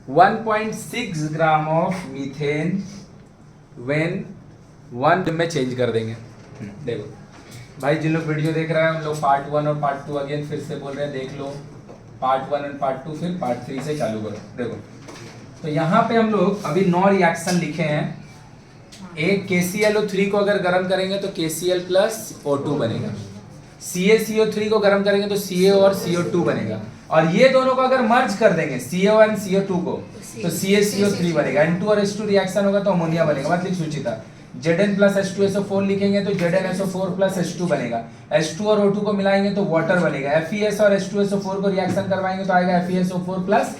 1.6 gram of methane when 1 में change कर देंगे। देखो भाई, जिन लोग वीडियो देख रहे हैं उन लोग पार्ट 1 और पार्ट 2 अगेन फिर से बोल रहे हैं, देख लो पार्ट 1 एंड पार्ट 2, फिर पार्ट 3 से चालू करो। देखो तो यहाँ पे हम लोग अभी 9 रिएक्शन लिखे हैं। एक KClO3 को अगर गर्म करेंगे तो KCl प्लस O2 बनेगा। CaCO3 को गर्म करेंगे तो Ca और CO2 बनेगा। और ये दोनों को अगर मर्ज कर देंगे CO एंड CO2 को तो CaCO3 बनेगा। N2 और H2 रिएक्शन होगा तो अमोनिया बनेगा। मत लिख सुचिता। Zn प्लस H2SO4 लिखेंगे तो ZnSO4 प्लस H2 बनेगा। H2 और O2 को मिलाएंगे तो वाटर बनेगा। FeS और H2SO4 को रिएक्शन करवाएंगे तो आएगा FeSO4 प्लस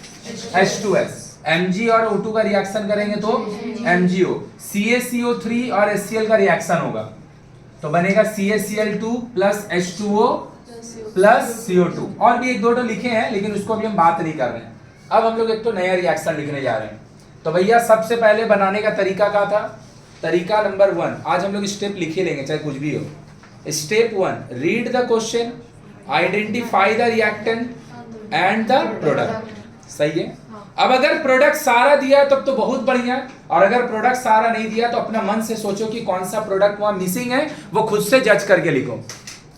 H2S। Mg और O2 का रिएक्शन करेंगे तो MgO। CaCO3 और HCl का रिएक्शन होगा तो बनेगा CaCl2 plus H2O plus CO2। और भी एक दो लिखे हैं लेकिन उसको अभी हम बात नहीं कर रहे हैं। अब हम लोग एक तो नया रिएक्शन लिखने जा रहे हैं। तो भैया सबसे पहले बनाने का तरीका क्या था? तरीका नंबर 1, आज हम लोग स्टेप लिखे लेंगे चाहे कुछ भी हो। Step 1, read the question, identify the reactant and the product. सही है। अब अगर प्रोडक्ट सारा दिया है तब तो बहुत बढ़िया, और अगर प्रोडक्ट सारा नहीं दिया तो अपना मन से सोचो कि कौन सा प्रोडक्ट वहां मिसिंग है, वो खुद से जज करके लिखो।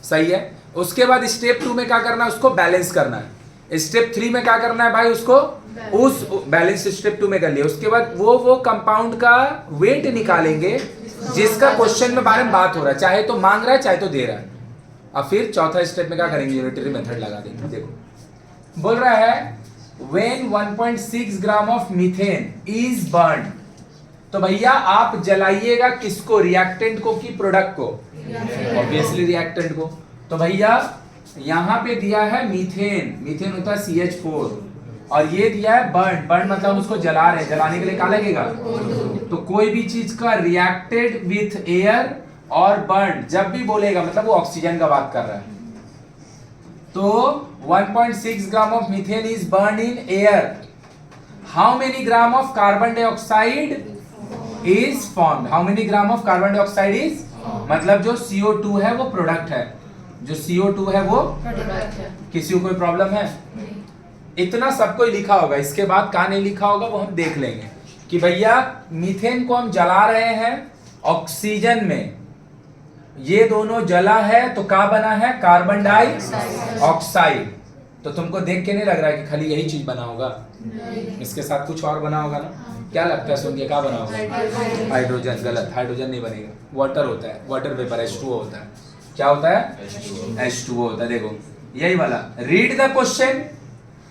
सही है। उसके बाद स्टेप 2 में क्या करना है? उसको बैलेंस करना है। स्टेप 3 में क्या करना है भाई? उसको उस बैलेंस स्टेप 2 में कर लिया। उसके बाद वो कंपाउंड का वेट निकालेंगे जिसका क्वेश्चन में बारे में बात हो रहा है, चाहे तो मांग रहा है चाहे तो दे रहा है। अब फिर चौथा स्टेप में क्या करेंगे? यूनिटरी मेथड लगा देंगे। देखो बोल रहा है when 1.6 gram of methane is burn, तो भैया आप जलाइएगा किसको? रिएक्टेंट को कि प्रोडक्ट को? ऑब्वियसली रिएक्टेंट को। तो भैया यहां पे दिया है मीथेन, मीथेन होता है CH4, और ये दिया है बर्न, बर्न मतलब हम उसको जला रहे हैं। जलाने के लिए क्या लगेगा? तो कोई भी चीज का रिएक्टेड विथ एयर और बर्न जब भी बोलेगा मतलब वो ऑक्सीजन का बात कर रहा है। तो 1.6 gram of methane is burn in air, how many gram of carbon dioxide is formed? How many gram of carbon dioxide is, मतलब जो CO2 है वो प्रोडक्ट है, जो CO2 है वो प्रोडक्ट है। किसी को कोई प्रॉब्लम है? इतना सबको लिखा होगा, इसके बाद क्या नहीं लिखा होगा वो हम देख लेंगे कि भैया मीथेन को हम जला रहे हैं ऑक्सीजन में, ये दोनों जला है तो क्या बना है? Carbon dioxide. तो तुमको देख के नहीं लग रहा है कि खाली यही चीज बना होगा? इसके साथ कुछ और बना होगा ना? क्या लगता है सुन के? क्या बना होगा? हाइड्रोजन। गलत, हाइड्रोजन नहीं बनेगा, वाटर होता है, वाटर वेपर H2O होता है। क्या होता है? H2O होता है। देखो यही वाला, read the question,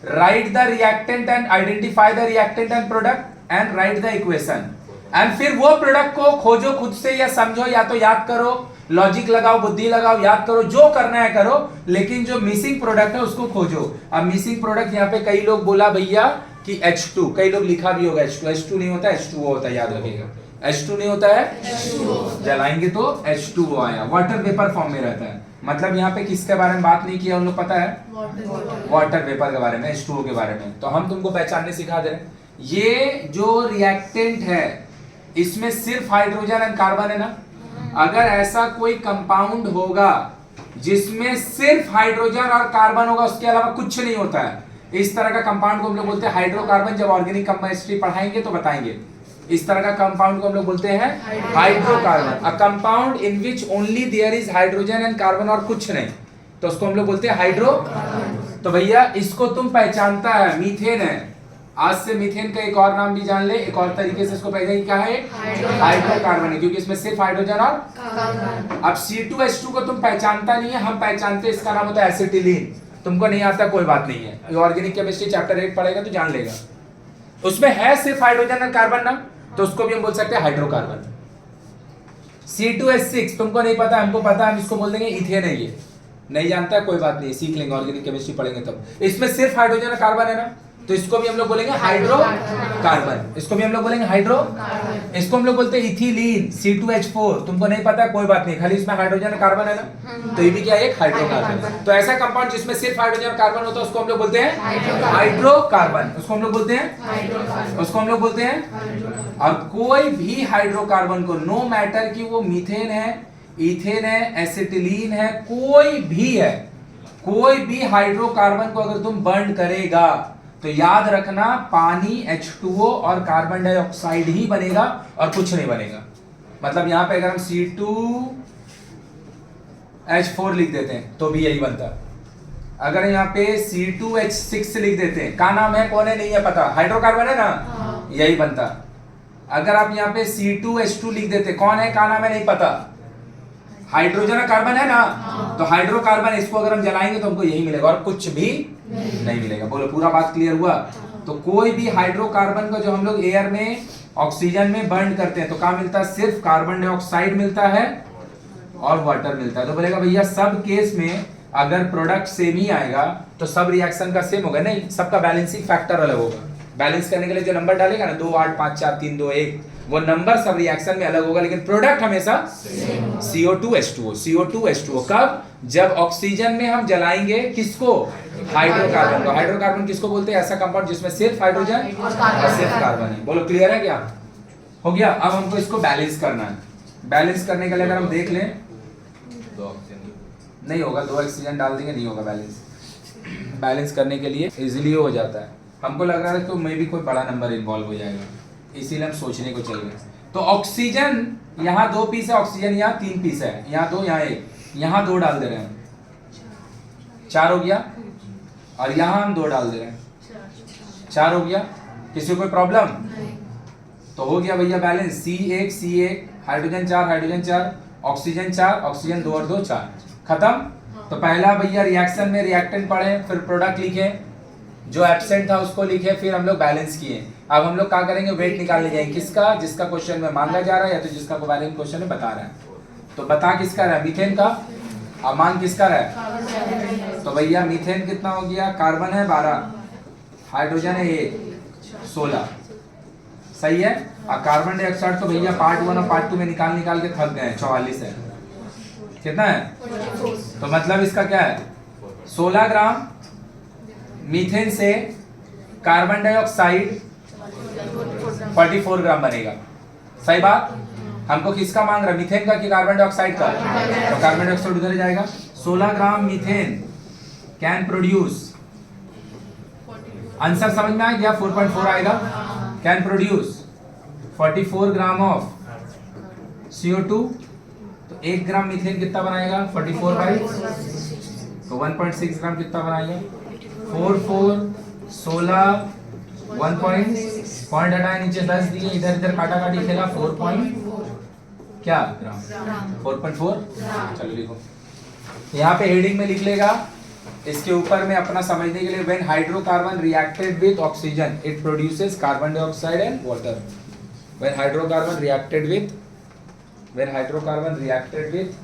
right the reactant and identify the reactant and product and right the equation. And फिर वो प्रोडक्ट को खोजो खुद से या समझो, या तो याद करो, लॉजिक लगाओ, बुद्धि लगाओ, याद करो, जो करना है करो, लेकिन जो मिसिंग प्रोडक्ट है उसको खोजो। अब मिसिंग प्रोडक्ट यहाँ पे कई लोग बोला भैया कि H2, कई लोग लिखा भी होगा H2, H2 नहीं होता H2O होता है, याद रखिएगा। H2 नहीं होता है H2O, जलाएंगे तो H2O आया, वाटर वेपर फॉर्म में रहता है। मतलब यहाँ पे किसके बारे में बात नहीं किया उन लोग, पता है? वाटर वेपर के बारे में, H2O के बारे में। तो हम तुमको पहचानने सिखा दे रहे हैं। ये जो रिएक्टेंट है इसमें सिर्फ हाइड्रोजन एंड कार्बन है ना? अगर ऐसा कोई कंपाउंड होगा जिसमें सिर्फ हाइड्रोजन और कार्बन होगा, उसके अलावा कुछ नहीं होता है, इस तरह का कंपाउंड को हम लोग बोलते हैं हाइड्रोकार्बन। जब ऑर्गेनिक केमिस्ट्री पढ़ाएंगे तो बताएंगे, इस तरह का कंपाउंड को हम लोग बोलते हैं hydrocarbon. A compound in which only there is hydrogen and carbon और कुछ नहीं, तो उसको हम लोग बोलते हैं हाइड्रोकार्बन। तो भैया इसको तुम पहचानता है, मीथेन है। आज से मीथेन का एक और नाम भी जान ले, एक और तरीके से इसको पहचान, क्या है? हाइड्रोकार्बन है, क्योंकि इसमें सिर्फ हाइड्रोजन और कार्बन। अब C2H2 को तुम पहचानता नहीं है, हम पहचानते, इसका नाम होता है एसिटिलीन। तुमको नहीं आता कोई बात नहीं है, ऑर्गेनिक केमिस्ट्री चैप्टर 8 पढ़ेगा तो जान लेगा। उसमें है सिर्फ हाइड्रोजन और कार्बन ना, तो उसको भी हम बोल सकते हैं हाइड्रोकार्बन। C2H6 तुमको नहीं पता, हमको पता, हम इसको बोल देंगे इथेन है। ये नहीं जानता कोई बात नहीं, सीख लेंगे, ऑर्गेनिक केमिस्ट्री पढ़ेंगे तब। इसमें सिर्फ हाइड्रोजन और कार्बन है ना, तो इसको भी हम लोग बोलेंगे हाइड्रोकार्बन। इसको भी हम लोग बोलेंगे हाइड्रो, इसको हम लोग बोलते हैं इथिलीन C2H4। तुमको नहीं पता कोई बात नहीं, खाली इसमें हाइड्रोजन और कार्बन है ना, तो ये भी क्या है? एक हाइड्रोकार्बन। तो ऐसा कंपाउंड जिसमें सिर्फ हाइड्रोजन और कार्बन होता है उसको हम लोग बोलते हैं हाइड्रोकार्बन। उसको हम लोग बोलते हैं, उसको हम लोग बोलते हैं। और कोई भी हाइड्रोकार्बन को, नो मैटर कि वो मीथेन है, इथेन है, एसिटिलीन है, कोई भी है, कोई भी हाइड्रोकार्बन को अगर तुम बर्न करेगा तो याद रखना पानी H2O और कार्बन डाइऑक्साइड ही बनेगा और कुछ नहीं बनेगा। मतलब यहां पे अगर हम C2H4 लिख देते हैं तो भी यही बनता। अगर यहाँ पे C2H6 लिख देते हैं, का नाम है कौन है नहीं है पता, हाइड्रोकार्बन है ना, यही बनता। अगर आप यहाँ पे C2H2 लिख देते, कौन है का नाम है नहीं पता, हाइड्रोजन और कार्बन है ना, तो हाइड्रोकार्बन, इसको अगर हम जलाएंगे तो हमको यही मिलेगा और कुछ भी नहीं मिलेगा। बोलो पूरा बात क्लियर हुआ। तो कोई भी हाइड्रोकार्बन को जो हम लोग एयर में ऑक्सीजन में बर्न करते हैं तो क्या मिलता है, सिर्फ कार्बन डाइऑक्साइड मिलता है और वाटर मिलता है। तो बोलेगा भैया सब केस में अगर प्रोडक्ट सेम ही आएगा तो सब रिएक्शन का सेम होगा, नहीं, सबका बैलेंसिंग फैक्टर अलग होगा। बैलेंस करने के लिए जो नंबर डालेगा ना 2 8 5 4 3 2 1, वो नंबर सब रिएक्शन में अलग होगा, लेकिन प्रोडक्ट हमेशा CO2H2O। CO2H2O कब, जब ऑक्सीजन में हम जलाएंगे किसको, हाइड्रोकार्बन को। हाइड्रोकार्बन किसको बोलते हैं, ऐसा कंपाउंड जिसमें सिर्फ हाइड्रोजन और सिर्फ कार्बन है। बोलो क्लियर है क्या, हो गया। अब हमको इसको बैलेंस करना है। बैलेंस करने के लिए अगर हम देख लें, नहीं होगा, 2 ऑक्सीजन डाल देंगे नहीं होगा बैलेंस। बैलेंस करने के लिए इजीली हो जाता है। हमको लग रहा है तो मे भी कोई बड़ा नंबर इन्वॉल्व हो जाएगा, इसीलिए हम सोचने को चल गए। तो ऑक्सीजन यहाँ 2 पीस है, ऑक्सीजन यहाँ 3 पीस है, यहाँ 2 यहाँ 1, यहाँ 2 डाल दे रहे हैं, 4 हो गया, और यहाँ हम 2 डाल दे रहे हैं, 4 हो गया। किसी को कोई प्रॉब्लम, तो हो गया भैया balance. C1 hydrogen 4 hydrogen 4, oxygen 4 oxygen 2 और 2 4, खत्म। तो पहला भैया रिएक्शन में रिएक्टेंट पढ़े, फिर प्रोडक्ट लिखे, जो एब्सेंट था उसको लिखे, फिर हम लोग बैलेंस किए। अब हम लोग क्या करेंगे, वेट निकालने जाएंगे, किसका, जिसका क्वेश्चन में मांगा जा रहा है या तो जिसका वैल्यू क्वेश्चन में बता रहा है। तो बता किसका रहा है, मीथेन का, और मान किसका रहा है, तो भैया मीथेन कितना हो गया, कार्बन है 12, हाइड्रोजन है 1, 16, सही है। और कार्बन डाइऑक्साइड तो भैया पार्ट 1 और पार्ट 2 में निकाल के थक गए, 44 है, कितना है, तो मतलब इसका क्या है, 16 ग्राम मीथेन से कार्बन डाइऑक्साइड 44 ग्राम बनेगा। सही बात। हमको किसका मांग रहा है, मीथेन का कि कार्बन डाइऑक्साइड का, तो कार्बन डाइऑक्साइड उधर जाएगा। 16 ग्राम मीथेन कैन प्रोड्यूस, आंसर समझ में आ गया, 4.4 आएगा, can produce 44 gram of CO2। तो 1 ग्राम मीथेन कितना बनाएगा, 44 बाई, तो 1.6 ग्राम कितना बनाएगा, 4 4 16 1 पॉइंट हटाए, नीचे 10 दिए, इधर इधर काटा काटी खेला, 4 क्या ग्राम, 4.4। चलो लिखो, यहाँ पे हेडिंग में लिख लेगा, इसके ऊपर में अपना समझने के लिए, when hydrocarbon reacted with oxygen it produces carbon dioxide and water. When hydrocarbon reacted with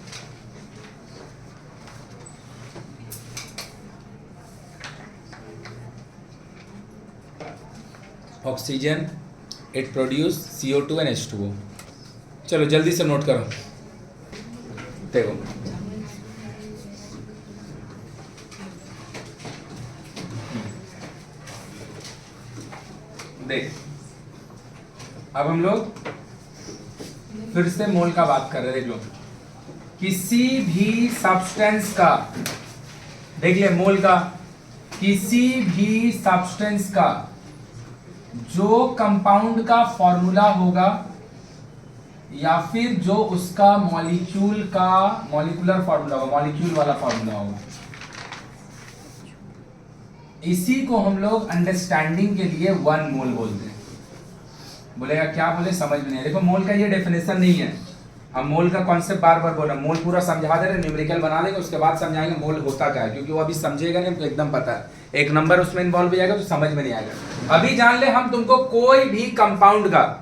oxygen it produce CO2 and H2O। चलो जल्दी से नोट करो, देखो देख, अब हम लोग फिर से मोल का बात कर रहे हैं। देख लो, किसी भी सब्सटेंस का, देख ले मोल का, किसी भी सब्सटेंस का जो कंपाउंड का फॉर्मूला होगा या फिर जो उसका मॉलिक्यूलर फॉर्मूला होगा, मॉलिक्यूल वाला फॉर्मूला होगा, इसी को हम लोग अंडरस्टैंडिंग के लिए 1 मोल बोलते हैं। बोलेगा क्या बोले, समझ में नहीं। देखो मोल का ये डेफिनेशन नहीं है, हम मोल का कॉन्सेप्ट बार बार बोल रहे हैं, मोल पूरा समझा दे रहे, न्यूमेरिकल बना देंगे, उसके बाद समझाएंगे मोल होता क्या है, क्योंकि वो अभी समझेगा नहीं, तो एकदम पता है, एक नंबर उसमें इन्वॉल्व हो जाएगा तो समझ में नहीं आएगा। अभी जान ले, हम तुमको कोई भी कंपाउंड का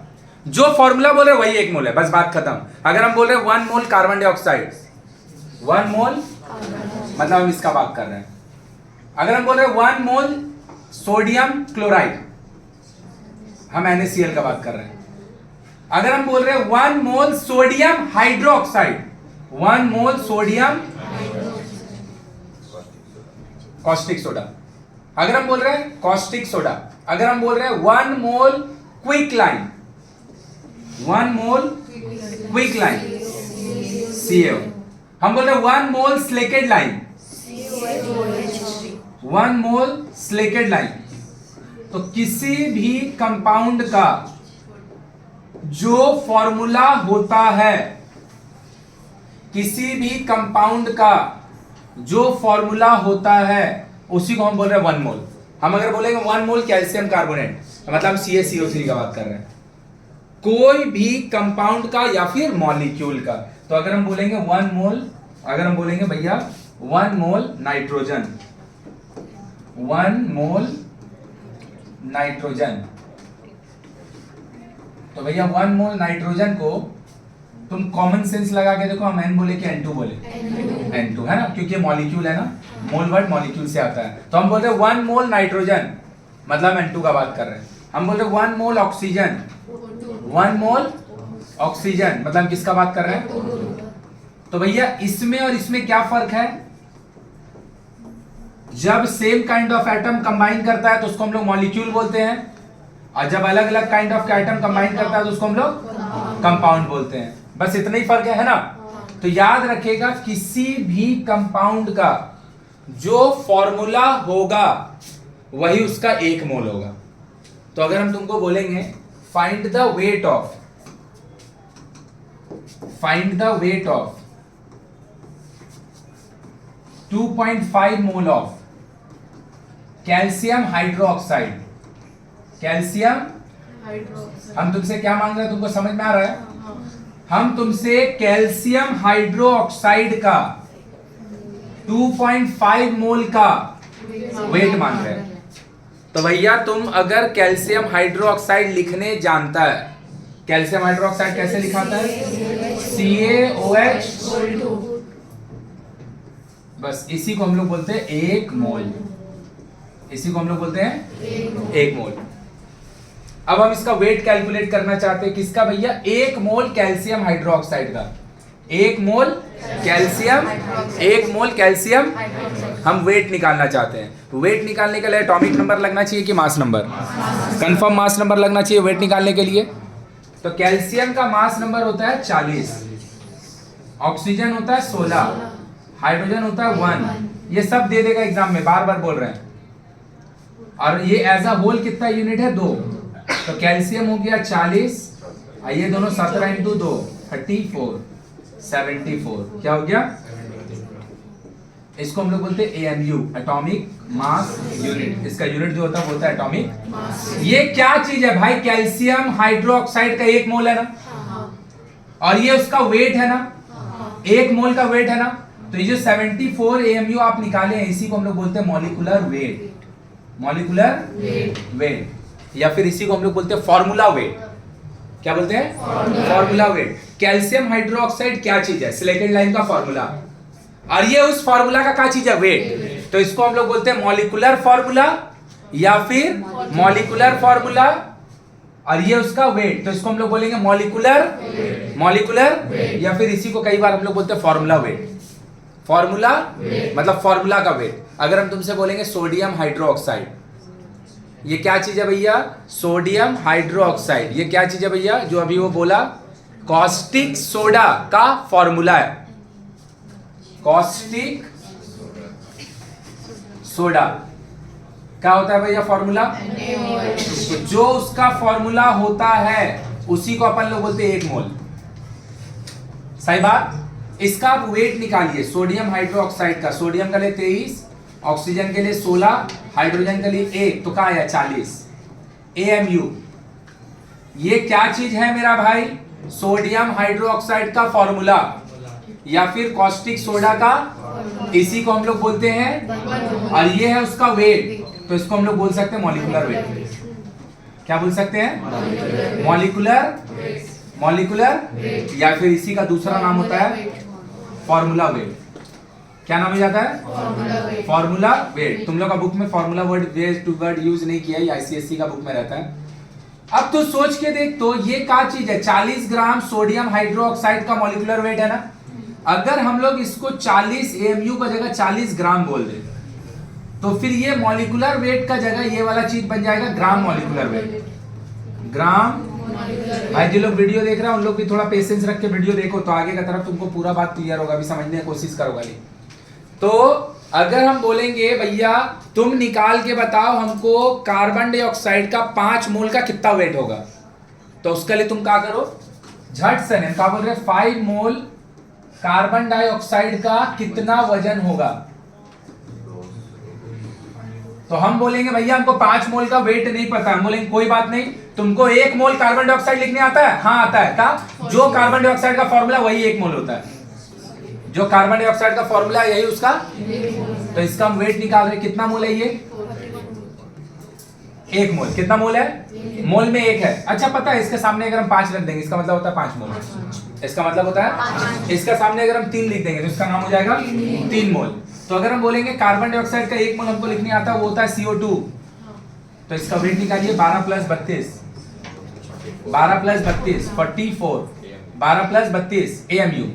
जो फॉर्मूला बोल रहे वही 1 मोल है, बस बात खत्म। अगर हम बोल रहे 1 मोल कार्बन डाइऑक्साइड, 1 मोल मतलब हम इसका बात कर रहे हैं। अगर हम बोल रहे 1 मोल सोडियम क्लोराइड, हम NaCl का बात कर रहे हैं। अगर हम बोल रहे हैं 1 मोल सोडियम हाइड्रोक्साइड, 1 मोल सोडियम कॉस्टिक सोडा, अगर हम बोल रहे हैं कॉस्टिक सोडा, अगर हम बोल रहे हैं 1 मोल क्विक लाइम, 1 मोल क्विक लाइम CO, हम बोल रहे हैं 1 मोल स्लेकेड लाइम, 1 मोल स्लेकेड लाइम, तो किसी भी कंपाउंड का जो फॉर्मूला होता है, किसी भी कंपाउंड का जो फॉर्मूला होता है उसी को हम बोल रहे हैं 1 मोल। हम अगर बोलेंगे 1 मोल कैल्शियम कार्बोनेट, मतलब हम CaCO3 का बात कर रहे हैं, कोई भी कंपाउंड का या फिर मॉलिक्यूल का। तो अगर हम बोलेंगे 1 मोल, अगर हम बोलेंगे भैया 1 मोल नाइट्रोजन, 1 मोल नाइट्रोजन, तो भैया 1 मोल नाइट्रोजन को तुम कॉमन सेंस लगा के देखो, हम N बोले कि N2 बोले? N2 है ना, क्योंकि मॉलिक्यूल है ना, मोल वर्ड मॉलिक्यूल से आता है। तो हम बोलते हैं 1 मोल नाइट्रोजन, मतलब N2 का बात कर रहे हैं। हम बोलते हैं 1 मोल ऑक्सीजन, 1 मोल ऑक्सीजन, मतलब हम किसका बात कर रहे हैं? तो भैया इसमें और इसमें क्या फर्क है? जब same kind of atom combine करता है तो उसको हम लोग मॉलिक्यूल बोलते हैं, और जब अलग अलग काइंड ऑफ एटम कंबाइन करता है तो उसको हम लोग कंपाउंड बोलते हैं। बस इतना ही फर्क है ना। तो याद रखिएगा, किसी भी कंपाउंड का जो फॉर्मूला होगा वही उसका 1 मोल होगा। तो अगर हम तुमको बोलेंगे find the weight of, find the weight of 2.5 mole of calcium hydroxide, calcium hydroxide, हम तुमसे क्या मांग रहे हैं? तुमको समझ में आ रहा है? हम तुमसे कैल्शियम हाइड्रोक्साइड का 2.5 मोल का वेट मांग रहे हैं। तो भैया तुम अगर कैल्शियम हाइड्रोक्साइड लिखने जानता है, कैल्शियम हाइड्रोक्साइड कैसे लिखाता है? CaOH, बस इसी को हम लोग बोलते हैं 1 मोल, इसी को हम लोग बोलते हैं 1 मोल। अब हम इसका वेट कैलकुलेट करना चाहते हैं, किसका भैया? 1 मोल कैल्शियम हाइड्रोक्साइड का, 1 मोल कैल्शियम, 1 मोल कैल्शियम हम वेट निकालना चाहते हैं। वेट निकालने के लिए एटॉमिक नंबर लगना चाहिए कि mass number? Confirm mass number लगना चाहिए वेट निकालने के लिए। तो कैल्शियम का मास नंबर होता है 40, ऑक्सीजन होता है 16, हाइड्रोजन होता है 1। ये सब दे देगा एग्जाम में, बार बार बोल रहे हैं। और ये एज अ होल कितना यूनिट है? 2। तो कैल्शियम हो गया 40, ये दोनों 17 × 2 34, 74, क्या हो गया? इसको हम लोग बोलते हैं AMU, एटॉमिक मास यूनिट। इसका यूनिट जो होता है वो होता है एटॉमिक। ये क्या चीज है भाई? कैल्शियम हाइड्रोक्साइड का 1 मोल है ना, और ये उसका वेट है ना, 1 मोल का वेट है ना। तो ये जो 74 AMU आप निकाले हैं, इसी को हम लोग बोलते हैं मॉलिक्यूलर वेट, मॉलिक्यूलर वेट, या फिर इसी को हम लोग बोलते हैं फॉर्मूला वेट। क्या बोलते हैं? Formula wait. कैल्शियम हाइड्रोक्साइड क्या चीज है? सिलेक्टेड लाइन का फॉर्मूला, और ये उस फॉर्मूला का क्या चीज है? वेट। तो इसको हम लोग बोलते हैं मॉलिक्यूलर फॉर्मूला या फिर मॉलिक्यूलर फॉर्मूला, और ये उसका वेट। तो इसको हम लोग बोलेंगे मॉलिक्यूलर, मॉलिक्यूलर, या फिर इसी को कई बार हम लोग बोलते हैं फॉर्मूला वेट। फॉर्मूला मतलब फॉर्मूला का वेट। अगर हम तुमसे बोलेंगे सोडियम हाइड्रोक्साइड, ये क्या चीज है भैया? सोडियम हाइड्रोक्साइड, ये क्या चीज है भैया? जो अभी वो बोला, कॉस्टिक सोडा का फॉर्मूला है, कॉस्टिक सोडा क्या होता है भैया फॉर्मूला? तो जो उसका फॉर्मूला होता है उसी को अपन लोग बोलते हैं 1 मोल। सही बात। इसका आप वेट निकालिए, सोडियम हाइड्रोक्साइड का, सोडियम के लिए 23, ऑक्सीजन के लिए 16, हाइड्रोजन के लिए 1, तो कहाँ आया? 40 AMU। ये क्या चीज है मेरा भाई? सोडियम हाइड्रोक्साइड का फॉर्मूला या फिर कॉस्टिक सोडा का, इसी को हम लोग बोलते हैं, और ये है उसका वेट। तो इसको हम लोग बोल सकते हैं मॉलिक्यूलर वेट। क्या बोल सकते हैं? मॉलिक्यूलर, मॉलिक्यूलर, या फिर इसी का दूसरा नाम होता है फॉर्मूला वेट। क्या नाम हो जाता है? Formula wait. तुम लोग का बुक में फॉर्मूला वर्ड यूज नहीं किया, ये ICSE का बुक में रहता है। अब तो सोच के देख, तो ये क्या चीज है? 40 ग्राम सोडियम हाइड्रोक्साइड का मॉलिक्यूलर वेट है ना। अगर हम लोग इसको 40 AMU का जगह 40 ग्राम बोल दे, तो फिर ये मॉलिक्यूलर वेट का जगह ये वाला चीज बन जाएगा ग्राम मॉलिक्यूलर वेट, ग्राम। भाई जो लोग वीडियो देख रहे हैं उन लोग भी थोड़ा पेशेंस रख के वीडियो देखो, तो आगे का तरफ तुमको पूरा बात क्लियर होगा, भी समझने की कोशिश करोगे। तो अगर हम बोलेंगे भैया तुम निकाल के बताओ हमको कार्बन डाइऑक्साइड का 5 मोल का कितना वेट होगा, तो उसके लिए तुम क्या करो, झट से क्या बोल रहे 5 मोल कार्बन डाइऑक्साइड का कितना वजन होगा। तो हम बोलेंगे भैया हमको 5 मोल का वेट नहीं पता, हम बोलेंगे कोई बात नहीं, तुमको 1 मोल कार्बन डाइऑक्साइड लिखने आता है? हाँ आता है। का जो कार्बन डाइऑक्साइड का फॉर्मूला वही 1 मोल होता है, जो कार्बन डाइऑक्साइड का फॉर्मूला यही उसका, तो इसका हम वेट निकाल रहे, कितना मोल है ये? 1 मोल। कितना मोल है? मोल में 1 है। अच्छा पता है इसके सामने अगर हम 5 रख देंगे इसका मतलब होता है 5 मोल, इसका मतलब होता है, इसका सामने अगर हम 3 लिख देंगे तो इसका नाम हो जाएगा 3 मोल। तो अगर हम बोलेंगे कार्बन डाइऑक्साइड का 1 मोल हमको लिखने आता है वो होता है CO2, तो इसका वेट निकालिए 12 प्लस 32, 12 प्लस 32 44, 12 प्लस 32 AMU।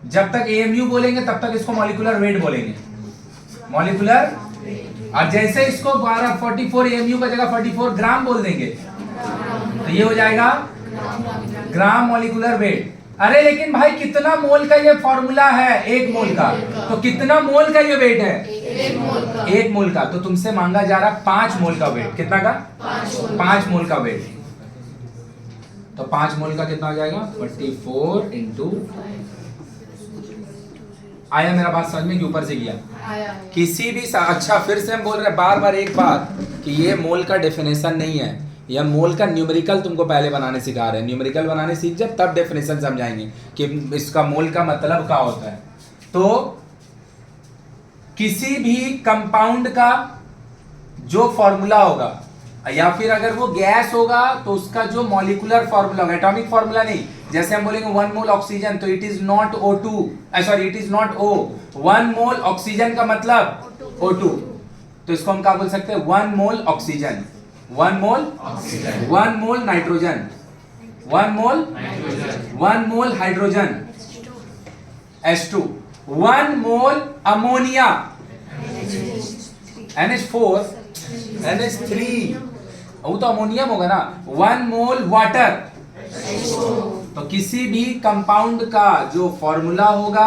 जब तक AMU बोलेंगे तब तक इसको मॉलिक्यूलर वेट बोलेंगे, मॉलिक्यूलर। और जैसे इसको 12 44 AMU का जगह 44 ग्राम बोल देंगे तो ये हो जाएगा ग्राम मॉलिक्यूलर वेट। अरे लेकिन भाई कितना मोल का ये फॉर्मूला है? 1 मोल का, तो कितना मोल का ये वेट है? 1 मोल का। तो तुमसे मांगा जा रहा 5 मोल का वेट। कितना का? 5 मोल का वेट। तो 5 मोल का कितना हो जाएगा? 44 इंटू, आया मेरा बात समझ में कि ऊपर से गया? किसी भी अच्छा फिर से हम बोल रहे हैं बार बार एक बात कि ये मोल का डेफिनेशन नहीं है, यह मोल का न्यूमेरिकल तुमको पहले बनाने सिखा रहे हैं। न्यूमेरिकल बनाने सीख जब तब डेफिनेशन समझाएंगे कि इसका मोल का मतलब क्या होता है। तो किसी भी कंपाउंड का जो फॉर्मूला होगा या फिर अगर वो गैस होगा तो उसका जो मॉलिक्यूलर फॉर्मूला होगा, एटॉमिक फॉर्मूला नहीं। जैसे हम बोलेंगे 1 मोल ऑक्सीजन तो it is not O2, sorry it is not O। 1 mole oxygen का मतलब O2, तो इसको हम क्या बोल सकते हैं? 1 mole oxygen, 1 mole oxygen, 1 mole nitrogen, 1 मोल, 1 mole hydrogen H2, 1 mole ammonia NH4, NH3 वो तो अमोनियम होगा ना। 1 मोल वाटर। तो किसी भी कंपाउंड का जो फॉर्मूला होगा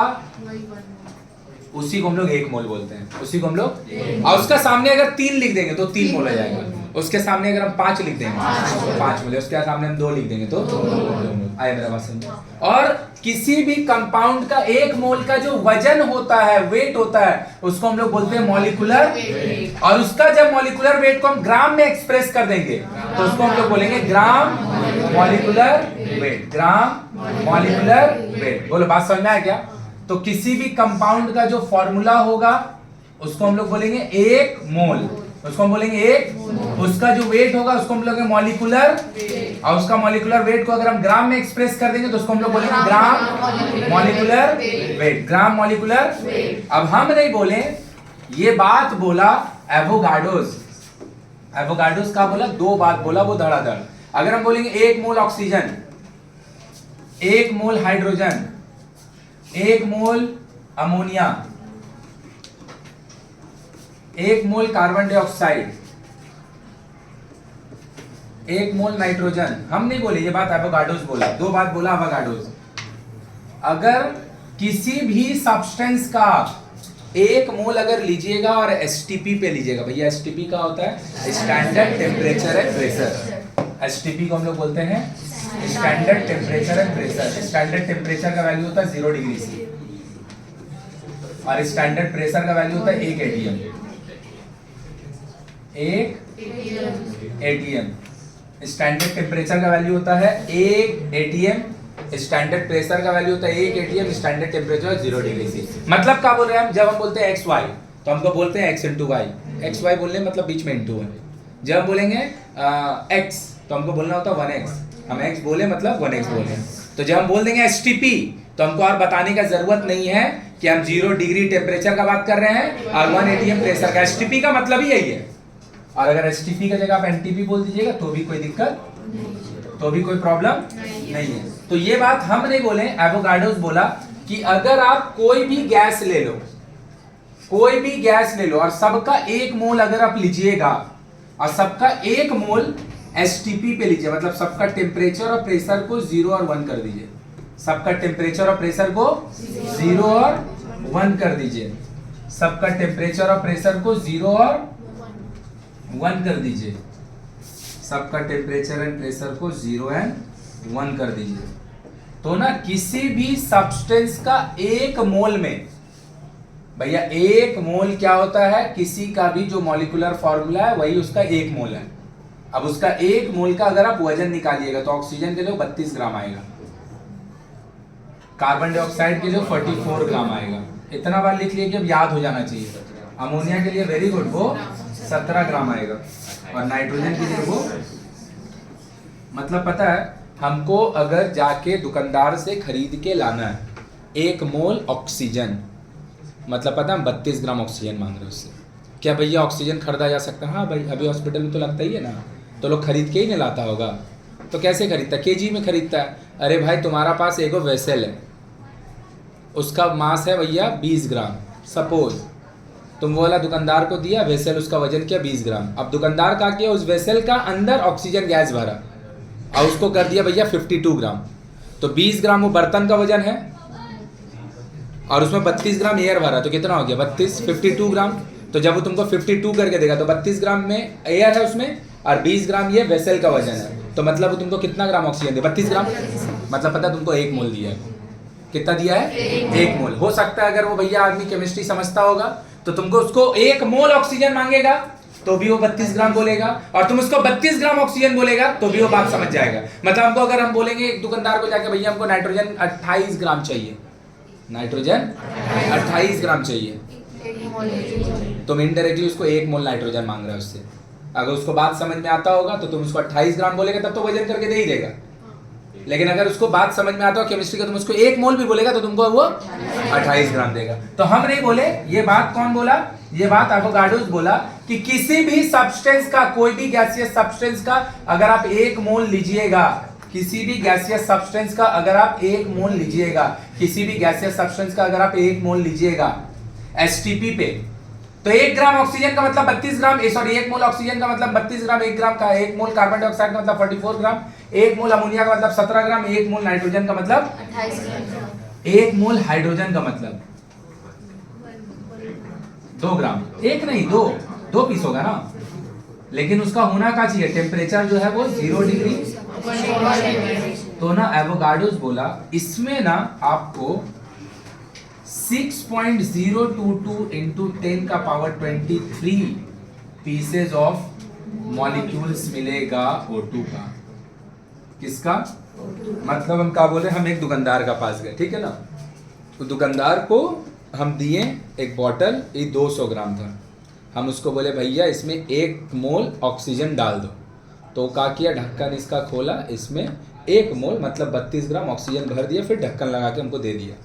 उसी को हम लोग 1 मोल बोलते हैं, उसी को हम लोग। और उसका सामने अगर 3 लिख देंगे तो 3 मोल आ जाएगा, उसके सामने अगर हम 5 लिख देंगे तो 5 मोल, उसके सामने हम 2 लिख देंगे तो 2 मोल। आया मेरा बात समझ? और किसी भी कंपाउंड का 1 मोल का जो वजन होता है, वेट होता है, उसको हम लोग बोलते हैं मॉलिक्यूलर। और उसका जब मॉलिक्यूलर वेट को हम ग्राम में एक्सप्रेस कर देंगे तो उसको हम लोग बोलेंगे gram molecular weight, gram molecular weight. बोलो बात समझ में आया क्या? तो किसी भी कंपाउंड का जो फॉर्मूला होगा उसको हम लोग बोलेंगे 1 मोल, उसको हम बोलेंगे 1। उसका जो वेट होगा उसको हम लोग मॉलिक्यूलर, और उसका मॉलिक्यूलर वेट को अगर हम ग्राम में एक्सप्रेस कर देंगे तो उसको हम लोग बोलेंगे gram molecular weight, gram molecular. अब हम नहीं बोले, ये बात बोला एवोगाड्रोस। एवोगाड्रोस का बोला 2 बात बोला वो धड़ाधड़। अगर हम बोलेंगे 1 mole oxygen, 1 mole hydrogen, 1 mole ammonia, 1 mole carbon dioxide, 1 mole nitrogen, हम नहीं बोले, ये बात एवोगाड्रोस बोला। 2 बात बोला एवोगाड्रोस। अगर किसी भी सब्सटेंस का 1 मोल अगर लीजिएगा और STP पे लीजिएगा, भैया STP का होता है standard temperature and pressure. STP को हम लोग बोलते हैं standard temperature and pressure. Standard temperature का वैल्यू होता है 0 डिग्री सी और स्टैंडर्ड प्रेशर का वैल्यू होता है 1 ATM। 1 ATM स्टैंडर्ड टेम्परेचर का वैल्यू होता है 1 ATM, स्टैंडर्ड प्रेशर का वैल्यू होता है 1 ATM, standard temperature 0 degree C. मतलब क्या बोल रहे हैं हम? जब हम बोलते हैं XY तो हमको बोलते हैं X into Y। XY बोलने मतलब बीच में इंटू है। जब हम बोलेंगे X तो हमको बोलना होता है 1X, हम X बोले मतलब 1X बोले। तो जब हम बोल देंगे STP तो हमको और बताने का जरूरत नहीं है कि हम 0 डिग्री टेम्परेचर का बात कर रहे हैं और 1 ATM प्रेशर का। STP का मतलब ही यही है। और अगर STP का जगह आप NTP बोल दीजिएगा तो भी कोई दिक्कत, तो भी कोई प्रॉब्लम नहीं है। तो ये बात हम नहीं बोले, एवोगाड्रोस बोला कि अगर आप कोई भी गैस ले लो, कोई भी गैस ले लो और सबका 1 मोल अगर आप लीजिएगा और सबका 1 मोल STP पे लीजिए, मतलब सबका टेम्परेचर और प्रेशर को 0 और 1 कर दीजिए। सबका टेम्परेचर और प्रेशर को 0 और 1 कर दीजिए। सबका टेम्परेचर और प्रेशर को 0 और 1 कर दीजिए। सबका टेम्परेचर एंड प्रेशर को 0 एंड 1 कर दीजिए। तो ना किसी भी सब्सटेंस का एक मोल में, भैया एक मोल क्या होता है, किसी का भी जो मॉलिक्यूलर फॉर्मूला है वही उसका एक मोल है। अब उसका एक मोल का अगर आप वजन निकालिएगा तो ऑक्सीजन के लिए 32 ग्राम आएगा, कार्बन डाइऑक्साइड के लिए 44 ग्राम आएगा। इतना बार लिख लिया कि अब याद हो जाना चाहिए। अमोनिया के लिए वेरी गुड, वो 17 ग्राम आएगा, और नाइट्रोजन के लिए वो, मतलब पता है हमको अगर जाके दुकानदार से खरीद के लाना है 1 मोल ऑक्सीजन, मतलब पता है 32 ग्राम ऑक्सीजन मांग रहे हैं उससे। क्या भैया ऑक्सीजन खरीदा जा सकता है? हाँ भाई, अभी हॉस्पिटल में तो लगता ही है ना, तो लोग खरीद के ही नहीं लाता होगा। तो कैसे खरीदता है? केजी में खरीदता है। अरे भाई तुम्हारा पास एक वेसल है, उसका मास है भैया 20 ग्राम, सपोज तुम वो वाला दुकानदार को दिया वेसल, उसका वजन किया 20 ग्राम। अब दुकानदार का किया उस वेसल का अंदर ऑक्सीजन गैस भरा और उसको कर दिया भैया 52 ग्राम। तो 20 ग्राम वो बर्तन का वजन है और उसमें 32 ग्राम एयर भरा, तो कितना हो गया 52 ग्राम। तो जब वो तुमको 52 करके देगा तो 32 ग्राम में एयर है उसमें और 20 ग्राम ये वेसल का वजन है, तो मतलब वो तुमको कितना ग्राम ऑक्सीजन दे? 32 ग्राम। मतलब पता तुमको 1 मोल दिया है। कितना दिया है? 1 मोल। हो सकता है अगर वो भैया आदमी केमिस्ट्री समझता होगा तो तुमको उसको 1 मोल ऑक्सीजन मांगेगा तो भी वो 32 ग्राम बोलेगा, और तुम उसको 32 ग्राम ऑक्सीजन बोलेगा तो भी वो बात समझ जाएगा। मतलब हमको अगर हम बोलेंगे एक दुकानदार को जाके भैया हमको नाइट्रोजन 28 ग्राम चाहिए, नाइट्रोजन 28 ग्राम चाहिए, तुम इनडायरेक्टली उसको 1 मोल नाइट्रोजन मांग रहे हो उससे। अगर उसको बात समझ में आता होगा तो तुम उसको 28 ग्राम बोलेगा तब तो वजन करके दे ही देगा। लेकिन अगर उसको बात समझ में आता हो केमिस्ट्री का, तुम उसको 1 मोल भी बोलेगा तो तुमको वो 28 ग्राम देगा। तो हम नहीं बोले, ये बात कौन बोला? ये बात एवोगाड्रोस बोला कि किसी भी सब्सटेंस का, कोई भी गैसियस सब्सटेंस का अगर आप 1 मोल लीजिएगा, किसी भी गैसियस सब्सटेंस का अगर आप 1 मोल लीजिएगा, किसी भी गैसियस सब्सटेंस का अगर आप 1 मोल लीजिएगा एसटीपी पे, तो 1 ग्राम ऑक्सीजन का मतलब 32 ग्राम, सॉरी 1 मोल ऑक्सीजन का मतलब 32 ग्राम, 1 ग्राम का 1 मोल कार्बन डाइऑक्साइड का मतलब 44 ग्राम, 1 मोल अमोनिया का मतलब 17 ग्राम, 1 मोल नाइट्रोजन का मतलब 28 ग्राम, 1 मोल हाइड्रोजन का मतलब 2 ग्राम। एक नहीं, दो पीस होगा ना, लेकिन उसका होना क्या चाहिए? टेम्परेचर जो है वो 0 डिग्री। तो ना एवोगाड्रोस बोला इसमें ना आपको 6.022 इंटू 10 का पावर 23 पीसेज ऑफ मॉलिक्यूल्स मिलेगा O2 का। किसका? मतलब हम क्या बोल रहे हैं, हम एक दुकानदार का पास गए, ठीक है ना, तो दुकानदार को हम दिए एक बॉटल, ये 200 ग्राम था, हम उसको बोले भैया इसमें 1 मोल ऑक्सीजन डाल दो। तो क्या किया, ढक्कन इसका खोला, इसमें 1 मोल मतलब 32 ग्राम ऑक्सीजन भर दिया, फिर ढक्कन लगा के हमको दे दिया।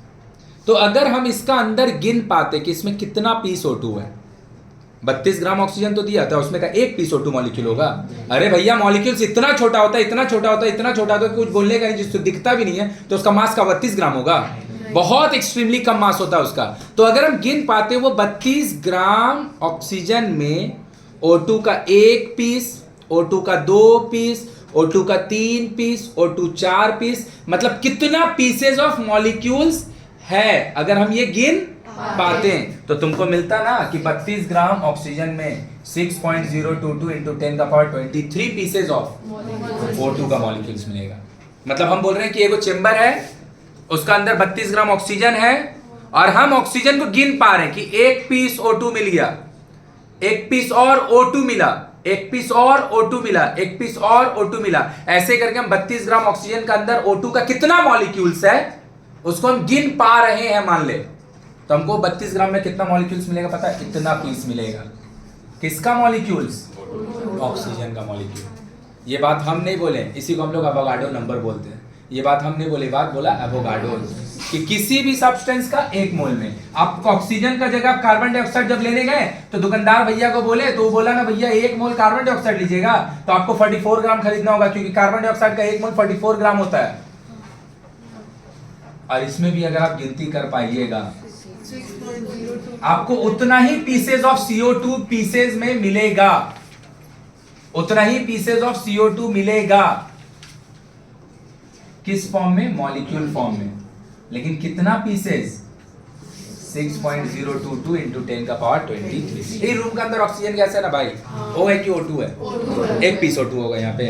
तो अगर हम इसका अंदर गिन पाते कि इसमें कितना पीस O2 है, 32 ग्राम ऑक्सीजन तो दिया था, उसमें का 1 पीस O2 मॉलिक्यूल होगा। अरे भैया मॉलिक्यूल्स इतना छोटा होता है, इतना छोटा होता है, इतना छोटा होता है, कुछ बोलने का नहीं, जिसको दिखता भी नहीं है, तो उसका मास का 32 ग्राम होगा। बहुत एक्सट्रीमली कम मास होता है उसका। तो अगर हम गिन पाते वो 32 ग्राम ऑक्सीजन में O2 का 1 पीस, O2 का 2 पीस, O2 का 3 पीस, O2 4 पीस, मतलब कितना पीसेज ऑफ मॉलिक्यूल्स है अगर हम ये गिन पाते हैं तो तुमको मिलता ना कि 32 ग्राम ऑक्सीजन में 6.022 इंटू 10 का पावर 23 पीसेज ऑफ O2 का मॉलिक्यूल्स मिलेगा। मतलब हम बोल रहे हैं कि एगो चेंबर है, उसका अंदर 32 ग्राम ऑक्सीजन है और हम ऑक्सीजन को गिन पा रहे हैं कि 1 पीस O2 मिल गया, 1 पीस और O2 मिला, 1 पीस और O2 मिला, 1 पीस और O2 मिला। ऐसे करके हम 32 ग्राम ऑक्सीजन का अंदर O2 का कितना मॉलिक्यूल्स है उसको हम गिन पा रहे हैं, मान ले। तो हमको 32 ग्राम में कितना मॉलिक्यूल्स मिलेगा पता है? इतना पीस मिलेगा। किसका मॉलिक्यूल्स? ऑक्सीजन का मॉलिक्यूल। ये बात हम नहीं बोले, इसी को हम लोग एवोगाड्रो नंबर बोलते हैं। ये बात हम नहीं बोले, बात बोला एवोगाड्रोस कि किसी भी सब्सटेंस का 1 मोल में आप ऑक्सीजन का जगह कार्बन डाइऑक्साइड जब लेने गए तो दुकानदार भैया को बोले, तो बोला ना भैया 1 मोल कार्बन डाइऑक्साइड लीजिएगा, तो आपको 44 ग्राम खरीदना होगा, क्योंकि कार्बन डाइऑक्साइड का 1 मोल 44 ग्राम होता है। और इसमें भी अगर आप गिनती कर पाइएगा आपको उतना ही पीसेज ऑफ CO2 पीसेज में मिलेगा, उतना ही पीसेज ऑफ CO2 मिलेगा। किस फॉर्म में? मॉलिक्यूल फॉर्म में। लेकिन कितना पीसेज? 6.022 इंटू 10 का पावर 23। ये रूम के अंदर ऑक्सीजन गैस है ना भाई, O है कि O2 है? एक पीस O2 होगा यहाँ पे,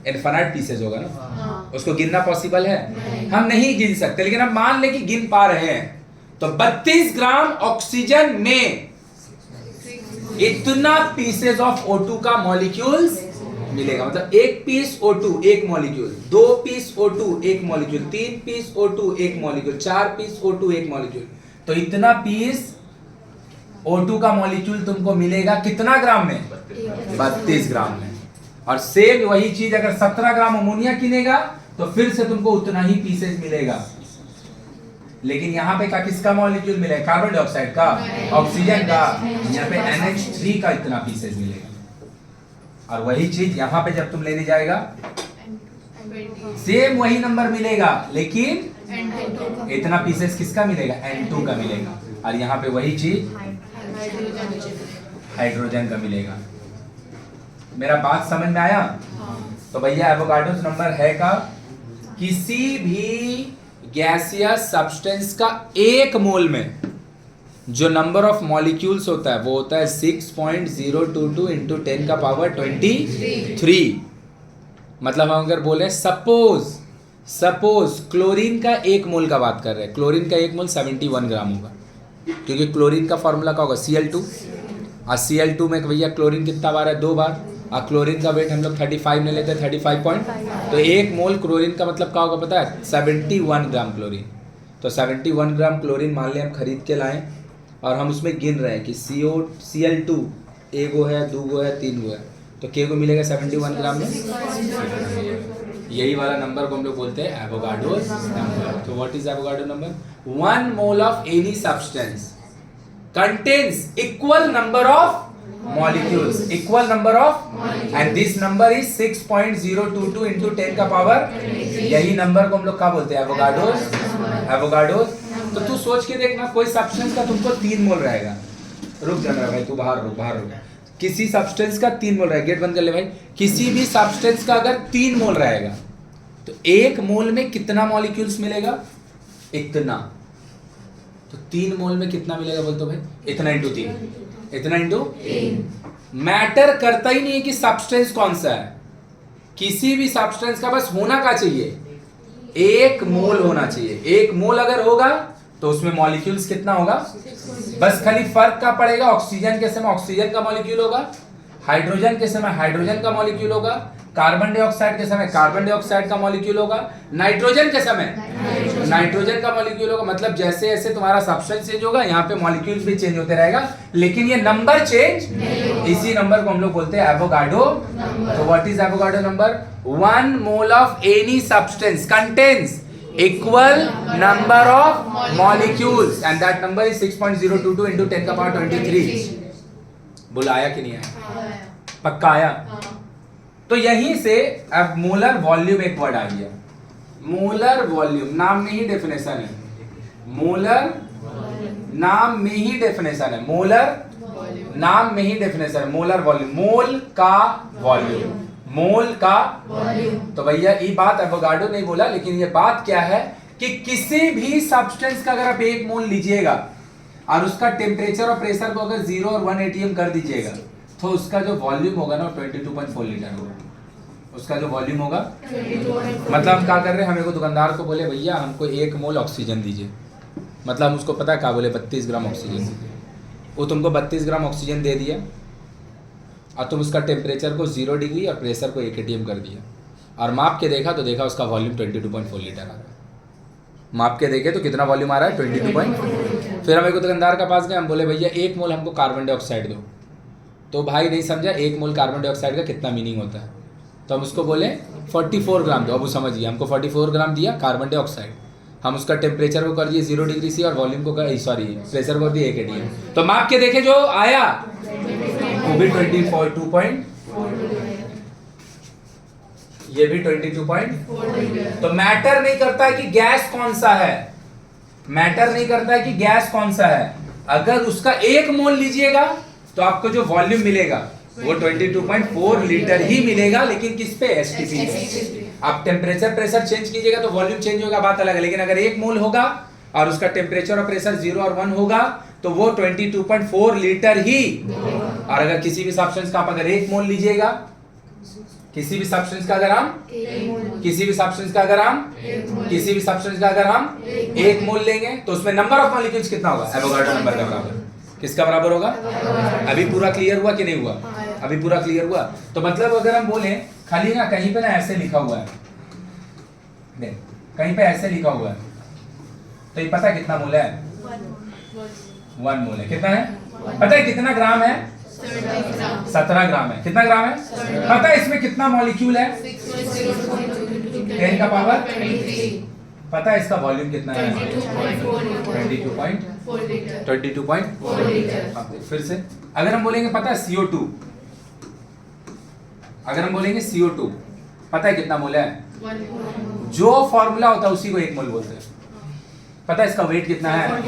इनफाइनाइट पीसेज होगा ना, उसको गिनना पॉसिबल है? हम नहीं गिन सकते, लेकिन हम मान ले कि गिन पा रहे हैं। तो 32 ग्राम ऑक्सीजन में इतना पीसेज ऑफ O2 का मॉलिक्यूल्स मिलेगा। मतलब एक पीस O2 एक मॉलिक्यूल, 2 पीस O2 एक मॉलिक्यूल, 3 पीस O2 एक मॉलिक्यूल, 4 पीस O2 एक मॉलिक्यूल। तो इतना पीस O2 का मॉलिक्यूल तुमको मिलेगा कितना ग्राम में? 32 ग्राम में। और सेम वही चीज अगर 17 ग्राम अमोनिया किनेगा तो फिर से तुमको उतना ही पीसेज मिलेगा। लेकिन यहाँ पे का किसका मॉलिक्यूल मिलेगा? कार्बन डाइऑक्साइड का, ऑक्सीजन का। यहाँ पे NH3 का इतना पीसेज मिलेगा। और वही चीज यहाँ पे जब तुम लेने जाएगा सेम वही नंबर मिलेगा, लेकिन इतना पीसेस किसका मिलेगा? N2 का मिलेगा। और यहाँ पे वही चीज हाइड्रोजन का मिलेगा। मेरा बात समझ में आया? तो भैया एवोगाड्रोस नंबर है का किसी भी गैसियस सब्सटेंस का एक मोल में जो नंबर ऑफ मॉलिक्यूल्स होता है वो होता है 6.022 इंटू 10 का पावर 23। मतलब हम अगर बोले सपोज क्लोरीन का एक मोल का बात कर रहे हैं, क्लोरीन का एक मोल 71 ग्राम होगा, क्योंकि क्लोरीन का फॉर्मूला क्या होगा? Cl2। और Cl2 में भैया क्लोरीन कितना बार है? 2 बार। और क्लोरीन का वेट हम लोग 35 ने लेते हैं, 35 पॉइंट। तो एक मोल क्लोरीन का मतलब क्या होगा पता है? 71 ग्राम क्लोरीन। तो 71 ग्राम क्लोरीन मान लें हम खरीद के लाएं और हम उसमें गिन रहे हैं कि Cl2 एगो है, 2 गो है, 3 गो है, तो के को मिलेगा 71 ग्राम में। यही वाला नंबर को हम लोग बोलते हैं एवोगाड्रोस नंबर। तो what is Avogadro number? 1 mole of any substance contains equal number of molecules, equal number of, and this number is 6.022 into 10 का पावर। यही नंबर को हम लोग क्या बोलते हैं? एवोगाड्रोस। तो तू सोच के देखना, कोई सब्सटेंस का तुमको 3 मोल रहेगा। रुक जा मेरा भाई, तू बाहर रुक। किसी सब्सटेंस का 3 मोल रहेगा, गेट बंद कर ले भाई। किसी भी सब्सटेंस का अगर 3 मोल रहेगा तो एक मोल में कितना मॉलिक्यूल्स मिलेगा? इतना। तो 3 मोल में कितना मिलेगा बोल तो भाई? इतना इंटू 3, इतना इंटू 3। मैटर करता ही नहीं है कि सब्सटेंस कौन सा है, किसी भी सब्सटेंस का बस होना क्या चाहिए? 1 मोल होना चाहिए। 1 मोल अगर होगा तो उसमें मॉलिक्यूल्स कितना होगा? बस खाली फर्क क्या पड़ेगा? ऑक्सीजन के समय ऑक्सीजन का मॉलिक्यूल होगा, हाइड्रोजन के समय हाइड्रोजन का मॉलिक्यूल होगा, कार्बन डाइऑक्साइड के समय कार्बन डाइऑक्साइड का मॉलिक्यूल होगा, नाइट्रोजन के समय नाइट्रोजन का मॉलिक्यूल होगा। मतलब जैसे जैसे तुम्हारा सब्सटेंस चेंज होगा यहाँ पे मॉलिक्यूल्स भी चेंज होते रहेगा, लेकिन ये नंबर चेंज, इसी नंबर को हम लोग बोलते हैं एवोगाड्रो। तो what is Avogadro number? 1 mole of any substance contains equal number of molecules and that number is 6.022 into 10 का पावर 23। बुलाया कि नहीं आया? पक्का आया? तो यहीं से अब मोलर वॉल्यूम एक वर्ड आ गया। मोलर वॉल्यूम नाम में ही डेफिनेशन है, मोलर नाम में ही डेफिनेशन है, मोलर नाम में ही डेफिनेशन है। मोलर वॉल्यूम, मोल का वॉल्यूम, मोल का वॉल्यूम। तो भैया ये बात एवोगाड्रो नहीं बोला, लेकिन ये बात क्या है कि किसी भी सब्सटेंस का अगर आप 1 मोल लीजिएगा और उसका टेम्परेचर और प्रेशर को अगर 0 और 1 atm कर दीजिएगा तो उसका जो वॉल्यूम होगा ना 22.4 लीटर होगा। उसका जो वॉल्यूम होगा, मतलब हम क्या कर रहे हैं, हमें को दुकानदार को बोले भैया हमको 1 मोल ऑक्सीजन दीजिए, मतलब हम उसको पता है क्या बोले? 32 ग्राम ऑक्सीजन दीजिए। वो तुमको 32 ग्राम ऑक्सीजन दे दिया और तुम उसका टेम्परेचर को 0 डिग्री और प्रेशर को 1 atm कर दिया और माप के देखा तो देखा उसका वॉल्यूम 22.4 लीटर आ रहा है। माप के देखे तो कितना वॉल्यूम आ रहा है? 22.4। फिर हम एक दुकानदार के पास गए, हम बोले भैया 1 मोल हमको कार्बन डाइऑक्साइड दो। तो भाई नहीं समझा 1 मोल कार्बन डाइऑक्साइड का कितना मीनिंग होता है, तो हम उसको बोले 44 ग्राम दो। अब वो समझिए, हमको 44 ग्राम दिया कार्बन डाइऑक्साइड, हम उसका टेम्परेचर को कर दिए 0 डिग्री से और वॉल्यूम को प्रेशर को दिए 1 atm। तो माप के देखे जो आया वो भी 22.4, ये भी 22.4। तो मैटर नहीं करता है कि गैस कौन सा है, मैटर नहीं करता है कि गैस कौन सा है। अगर उसका 1 मोल लीजिएगा तो आपको जो वॉल्यूम मिलेगा वो 22.4 लीटर ही मिलेगा, लेकिन किस पे? एसटीपी। आप टेम्परेचर प्रेशर चेंज कीजिएगा तो वॉल्यूम चेंज होगा, बात अलग है। लेकिन अगर 1 मोल होगा और उसका टेम्परेचर और प्रेशर 0 और 1 होगा तो वो 22.4 लीटर ही। और अगर किसी भी सब्सटेंस का आप अगर 1 मोल लीजिएगा, किसी भी सब्सटेंस का अगर हम किसी भी सब्सटेंस का अगर हम किसी भी सब्सटेंस का अगर हम 1 मोल लेंगे तो उसमें नंबर ऑफ मॉलिक्यूल्स कितना होगा? एवोगाड्रो नंबर का बराबर। किसका बराबर होगा? अभी पूरा क्लियर हुआ कि नहीं हुआ? अभी पूरा क्लियर हुआ। तो मतलब अगर हम बोले खाली ना कहीं पे ना ऐसे लिखा हुआ है, देख कहीं पे ऐसे लिखा हुआ है तो ये पता है कितना मोल है? 1 मोल है। कितना है पता है? कितना ग्राम है? 17 ग्राम है। कितना ग्राम है पता है? इसमें कितना मॉलिक्यूल है? 10 का पावर 23। पता है इसका वॉल्यूम कितना है? 22.4 लीटर। फिर से अगर हम बोलेंगे पता है CO2, अगर हम बोलेंगे CO2 पता है कितना मोल है? जो फॉर्मूला होता है उसी को 1 मोल बोलते हैं। पता है इसका वेट कितना है?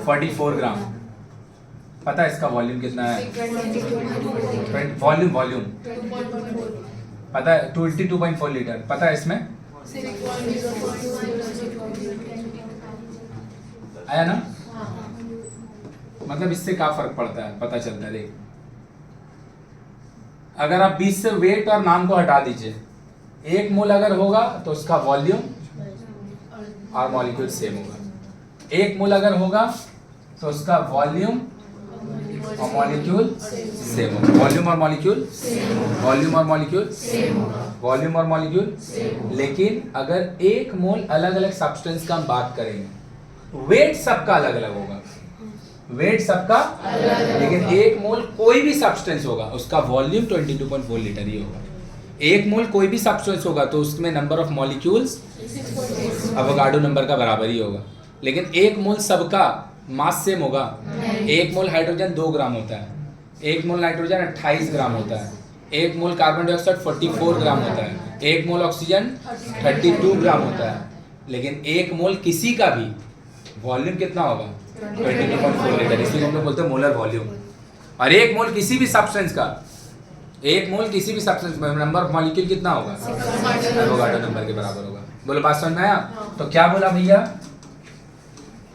44 ग्राम। पता है इसका वॉल्यूम कितना है? वॉल्यूम पता है 22.4 लीटर। पता है इसमें आया ना? मतलब इससे क्या फर्क पड़ता है पता चलता है। देख अगर आप 20 से वेट और नाम को हटा दीजिए, 1 मोल अगर होगा तो उसका वॉल्यूम और मॉलिक्यूल सेम होगा। 1 मोल अगर होगा तो उसका वॉल्यूम और मॉलिक्यूल सेम होगा। वॉल्यूम और मॉलिक्यूल वॉल्यूम और मॉलिक्यूल वॉल्यूम और मॉलिक्यूल। लेकिन अगर 1 मोल अलग अलग सब्सटेंस का हम बात करेंगे, वेट सबका अलग अलग होगा, वेट सबका लेकिन 1 मोल कोई भी सब्सटेंस होगा उसका वॉल्यूम 22.4 लीटर ही होगा। 1 मोल कोई भी सब्सटेंस होगा तो उसमें number of molecules Avogadro number का बराबर ही होगा। लेकिन 1 मोल सबका मास सेम होगा। 1 मोल हाइड्रोजन 2 ग्राम होता है, 1 मोल नाइट्रोजन 28 ग्राम होता है, 1 मोल कार्बन डाइऑक्साइड 44 ग्राम होता है, 1 मोल ऑक्सीजन 32 ग्राम होता है। लेकिन 1 मोल किसी का भी वॉल्यूम कितना होगा? 22.4 लीटर। इसलिए हम लोग बोलते हैं मोलर वॉल्यूम। और 1 मोल किसी भी सब्सटेंस का, 1 मोल किसी भी सब्सटेंस में नंबर ऑफ मॉलिक्यूल कितना होगा? एवोगाड्रो नंबर के बराबर होगा। बोलो बात समझ में आया? तो क्या बोला भैया?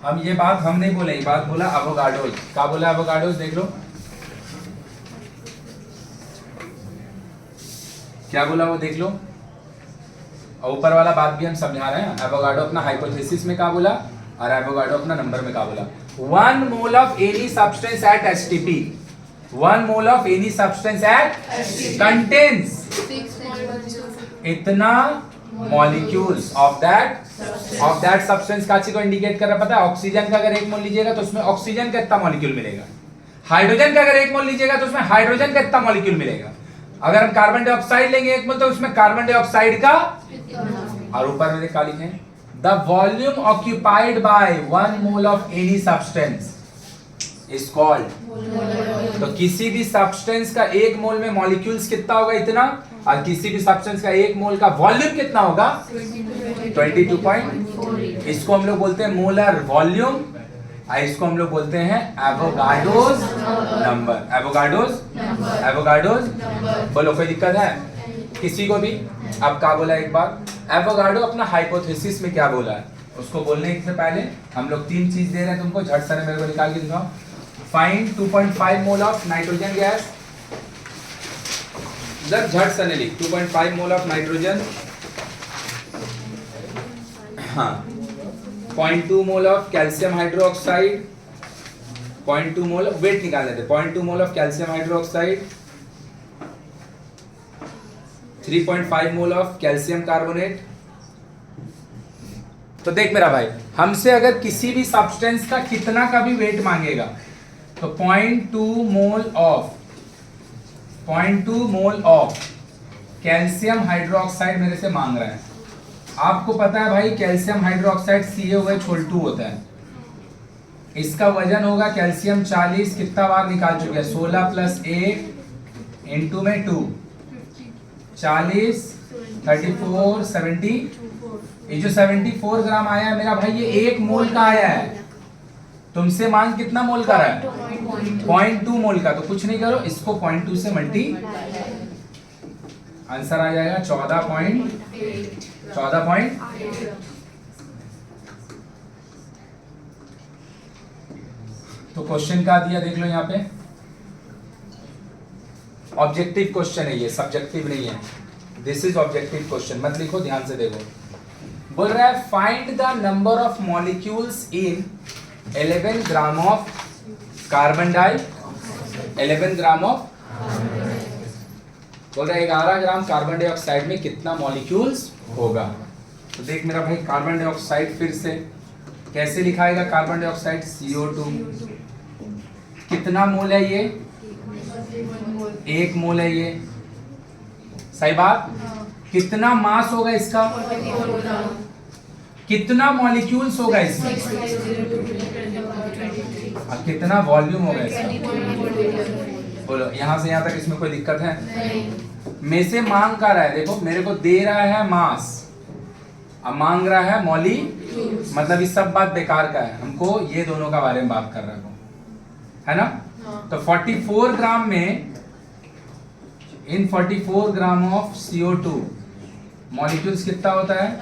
हम ये बात हम नहीं बोले, ये बात बोला एवोगाड्रो। क्या बोला एवोगाड्रो? देख लो क्या बोला वो, देख लो। और ऊपर वाला बात भी हम समझा रहे हैं। एवोगाड्रो अपना हाइपोथेसिस में क्या बोला और एवोगाड्रो अपना नंबर में क्या बोला? 1 mole of any substance eight STP, 1 mole of any substance eight contains इतना मॉलिक्यूल्स ऑफ दैट सब्सटेंस का को इंडिकेट कर रहा है। पता है ऑक्सीजन का अगर 1 मोल लीजिएगा तो उसमें ऑक्सीजन का इतना मॉलिक्यूल मिलेगा। हाइड्रोजन का अगर 1 मोल लीजिएगा तो उसमें हाइड्रोजन का इतना मॉलिक्यूल मिलेगा। अगर हम कार्बन डाइऑक्साइड लेंगे 1 मोल तो उसमें कार्बन डाइऑक्साइड का। और ऊपर में क्या लिखे हैं? The volume occupied by 1 mole of any substance is called। तो किसी भी सब्सटेंस का 1 मोल में मॉलिक्यूल्स कितना होगा? इतना। और किसी भी सब्सटेंस का 1 मोल का वॉल्यूम कितना होगा? 22. इसको हम लोग बोलते हैं मोलर वॉल्यूम और इसको हम लोग बोलते हैं एवोगाड्रोस नंबर। एवोगाड्रोस बोलो कोई दिक्कत है किसी को भी? अब क्या बोला एक बार? एवोगाड्रो अपना हाइपोथेसिस में क्या बोला है उसको बोलने से पहले हम लोग 3 चीज दे रहे हैं तुमको, झट से मेरे को निकाल के दिखाओ। Find 2.5 mole of nitrogen gas. जब झट से लिख 2.5 मोल ऑफ नाइट्रोजन, हाँ 0.2 mole of calcium hydroxide, 0.2 mole weight निकाल लेते, 0.2 mole of calcium hydroxide, 3.5 mole of calcium carbonate. तो देख मेरा भाई, हमसे अगर किसी भी सब्सटेंस का कितना का भी वेट मांगेगा तो 0.2 मोल ऑफ कैल्शियम हाइड्रोक्साइड मेरे से मांग रहा है। आपको पता है भाई कैल्शियम हाइड्रोक्साइड CaOH2 होता है। इसका वजन होगा कैल्शियम 40, कितना बार निकाल चुके हैं? 16 + 1 इंटू में 2, 40, 34, 70। ये जो 74 ग्राम आया है मेरा भाई ये 1 मोल का आया है। तुमसे मांग कितना मोल का रहा है? 0.2 मोल का। तो कुछ नहीं करो, इसको 0.2 से मल्टी, आंसर आ जाएगा 14.8। क्वेश्चन क्या दिया देख लो यहाँ पे, ऑब्जेक्टिव क्वेश्चन है ये, सब्जेक्टिव नहीं है, दिस इज ऑब्जेक्टिव क्वेश्चन, मत लिखो, ध्यान से देखो। बोल रहा है find the number of molecules in 11 gram of carbon di 11 gram of, बोल रहा है 11 ग्राम कार्बन डाइऑक्साइड में कितना मॉलिक्यूल्स होगा। तो देख मेरा भाई, कार्बन डाइऑक्साइड फिर से कैसे लिखाएगा, कार्बन डाइऑक्साइड CO2, कितना मोल है ये, 1 मोल है ये, सही बात। कितना मास होगा इसका, कितना मॉलिक्यूल्स होगा इसमें, और कितना वॉल्यूम होगा इसका। बोलो यहां से यहां तक इसमें कोई दिक्कत है? में से मांग कर रहा है, देखो मेरे को दे रहा है मास, अब मांग रहा है मॉली, मतलब इस सब बात बेकार का है, हमको ये दोनों का बारे में बात कर रहा है ना। तो 44 ग्राम में, इन 44 ग्राम ऑफ CO2 मॉलिक्यूल्स कितना होता है,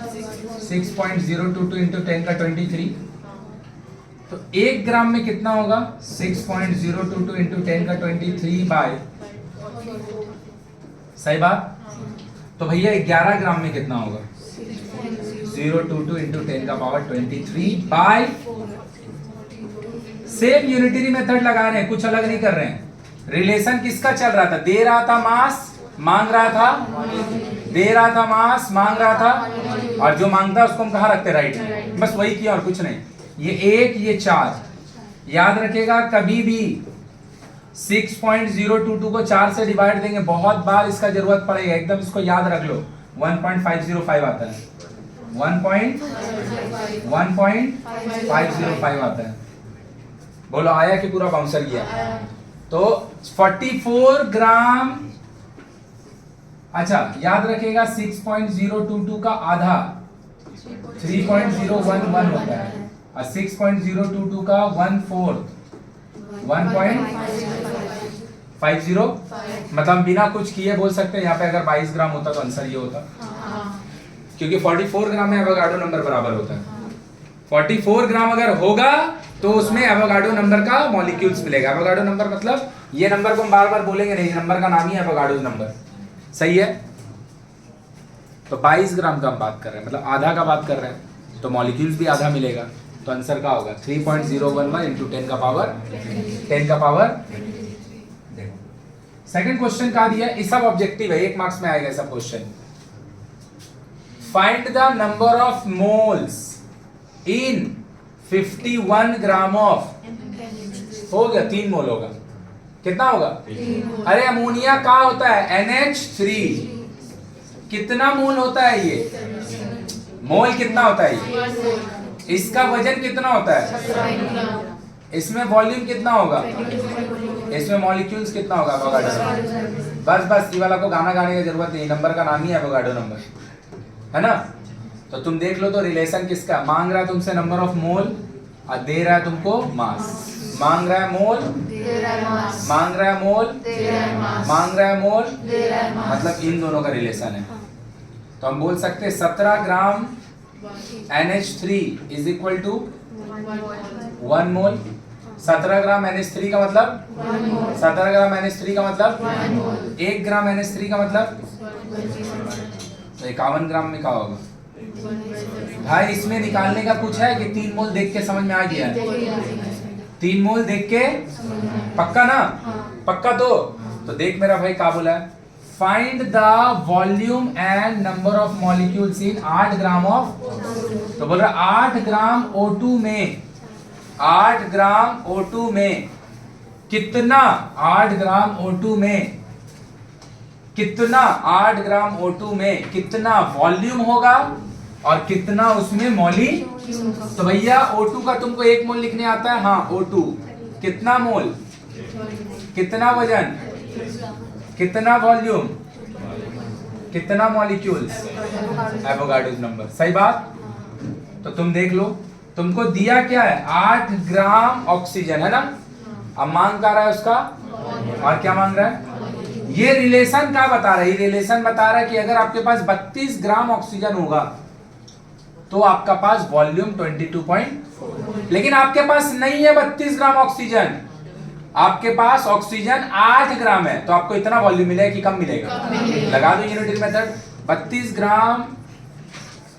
6.022 इंटू 10 का 23। तो 1 ग्राम में कितना होगा, 6.022 इंटू 10 का 23 बाय, सही बात। तो भैया 11 ग्राम में कितना होगा, 022 इंटू 10 का power 23 by, same unitary method लगा रहे हैं, कुछ अलग नहीं कर रहे हैं। रिलेशन किसका चल रहा था, दे रहा था मास, मांग रहा था, दे रहा था मास, मांग रहा था, और जो मांगता है उसको हम कहाँ रखते, राइट में, बस वही किया और कुछ नहीं। ये 1 ये 4, याद रखेगा कभी भी 6.022 को 4 से डिवाइड देंगे, बहुत बार इसका जरूरत पड़ेगा, एकदम इसको याद रख लो। 1.505 आता है, 1.505 आता है। बोलो आया कि पूरा बाउंसर गया? तो 44 ग्राम, अच्छा याद रखेगा 6.022 का आधा 3.011 होता है, और 6.022 का 1/4 1.50, मतलब बिना कुछ किए बोल सकते हैं। यहाँ पे अगर 22 ग्राम होता तो आंसर ये होता, क्योंकि 44 ग्राम में एवोगाड्रो नंबर बराबर होता है। 44 ग्राम अगर होगा तो उसमें एवोगाड्रो नंबर का मॉलिक्यूल्स मिलेगा। एवोगाड्रो नंबर मतलब ये नंबर को हम बार बार बोलेंगे नहीं, नंबर का नाम ही है एवोगाड्रो नंबर, सही है। तो 22 ग्राम का हम बात कर रहे हैं, मतलब आधा का बात कर रहे हैं, तो मॉलिक्यूल्स भी आधा मिलेगा। तो आंसर का होगा 3.011 इंटू 10 का पावर 10 का पावर। देखो सेकंड क्वेश्चन का दिया, इस सब ऑब्जेक्टिव है, 1 मार्क्स में आएगा सब question. Find the number of moles in 51 gram of, हो गया 3 मोल होगा, कितना होगा? अरे अमोनिया का होता है NH3, कितना मोल होता है ये, मोल कितना होता है ये, इसका वजन कितना होता है, इसमें वॉल्यूम कितना होगा, इसमें मॉलिक्यूल्स कितना होगा, एवोगाड्रो। बस बस ये वाला को गाना गाने की जरूरत नहीं, नंबर का नाम ही है एवोगाड्रो नंबर, है ना। तो तुम देख लो तो रिलेशन किसका, मांग रहा है तुमसे नंबर ऑफ मोल और दे रहा है तुमको मास। मांग रहा है मोल, मांग रहा है मोल, मांग रहा है मोल, मतलब इन दोनों का रिलेशन है। तो हम बोल सकते हैं 17 gram NH3 is equal to 1 mole. 17 gram NH3 का मतलब 17 ग्राम NH3 का मतलब 1 ग्राम NH3 का मतलब, तो 51 ग्राम में क्या होगा भाई? इसमें निकालने का कुछ है कि 3 मोल देख के समझ में आ गया है? 3 मोल देख के पक्का ना, पक्का। तो देख मेरा भाई क्या बोला है, find the volume and number of molecules in 8 gram of, तो बोल रहा 8 ग्राम O2 में, 8 ग्राम O2 में कितना, 8 ग्राम O2 में कितना, 8 ग्राम O2 में कितना वॉल्यूम होगा और कितना उसमें मॉली। तो भैया O2 का तुमको 1 मोल लिखने आता है, हाँ O2 कितना मोल, कितना वजन, कितना वॉल्यूम, कितना मॉलिक्यूल्स, एवोगाड्रो नंबर, सही बात। तो तुम देख लो तुमको दिया क्या है, 8 ग्राम ऑक्सीजन है ना, अब मांग कर रहा है उसका, और क्या मांग रहा है, ये रिलेशन क्या बता रहा है, ये रिलेशन बता रहा है कि अगर आपके पास 32 ग्राम ऑक्सीजन होगा तो आपका पास वॉल्यूम 22.4, लेकिन आपके पास नहीं है 32 ग्राम ऑक्सीजन, आपके पास ऑक्सीजन 8 ग्राम है, तो आपको इतना वॉल्यूम मिलेगा कि कम मिलेगा? लगा दो unitary method. 32 gram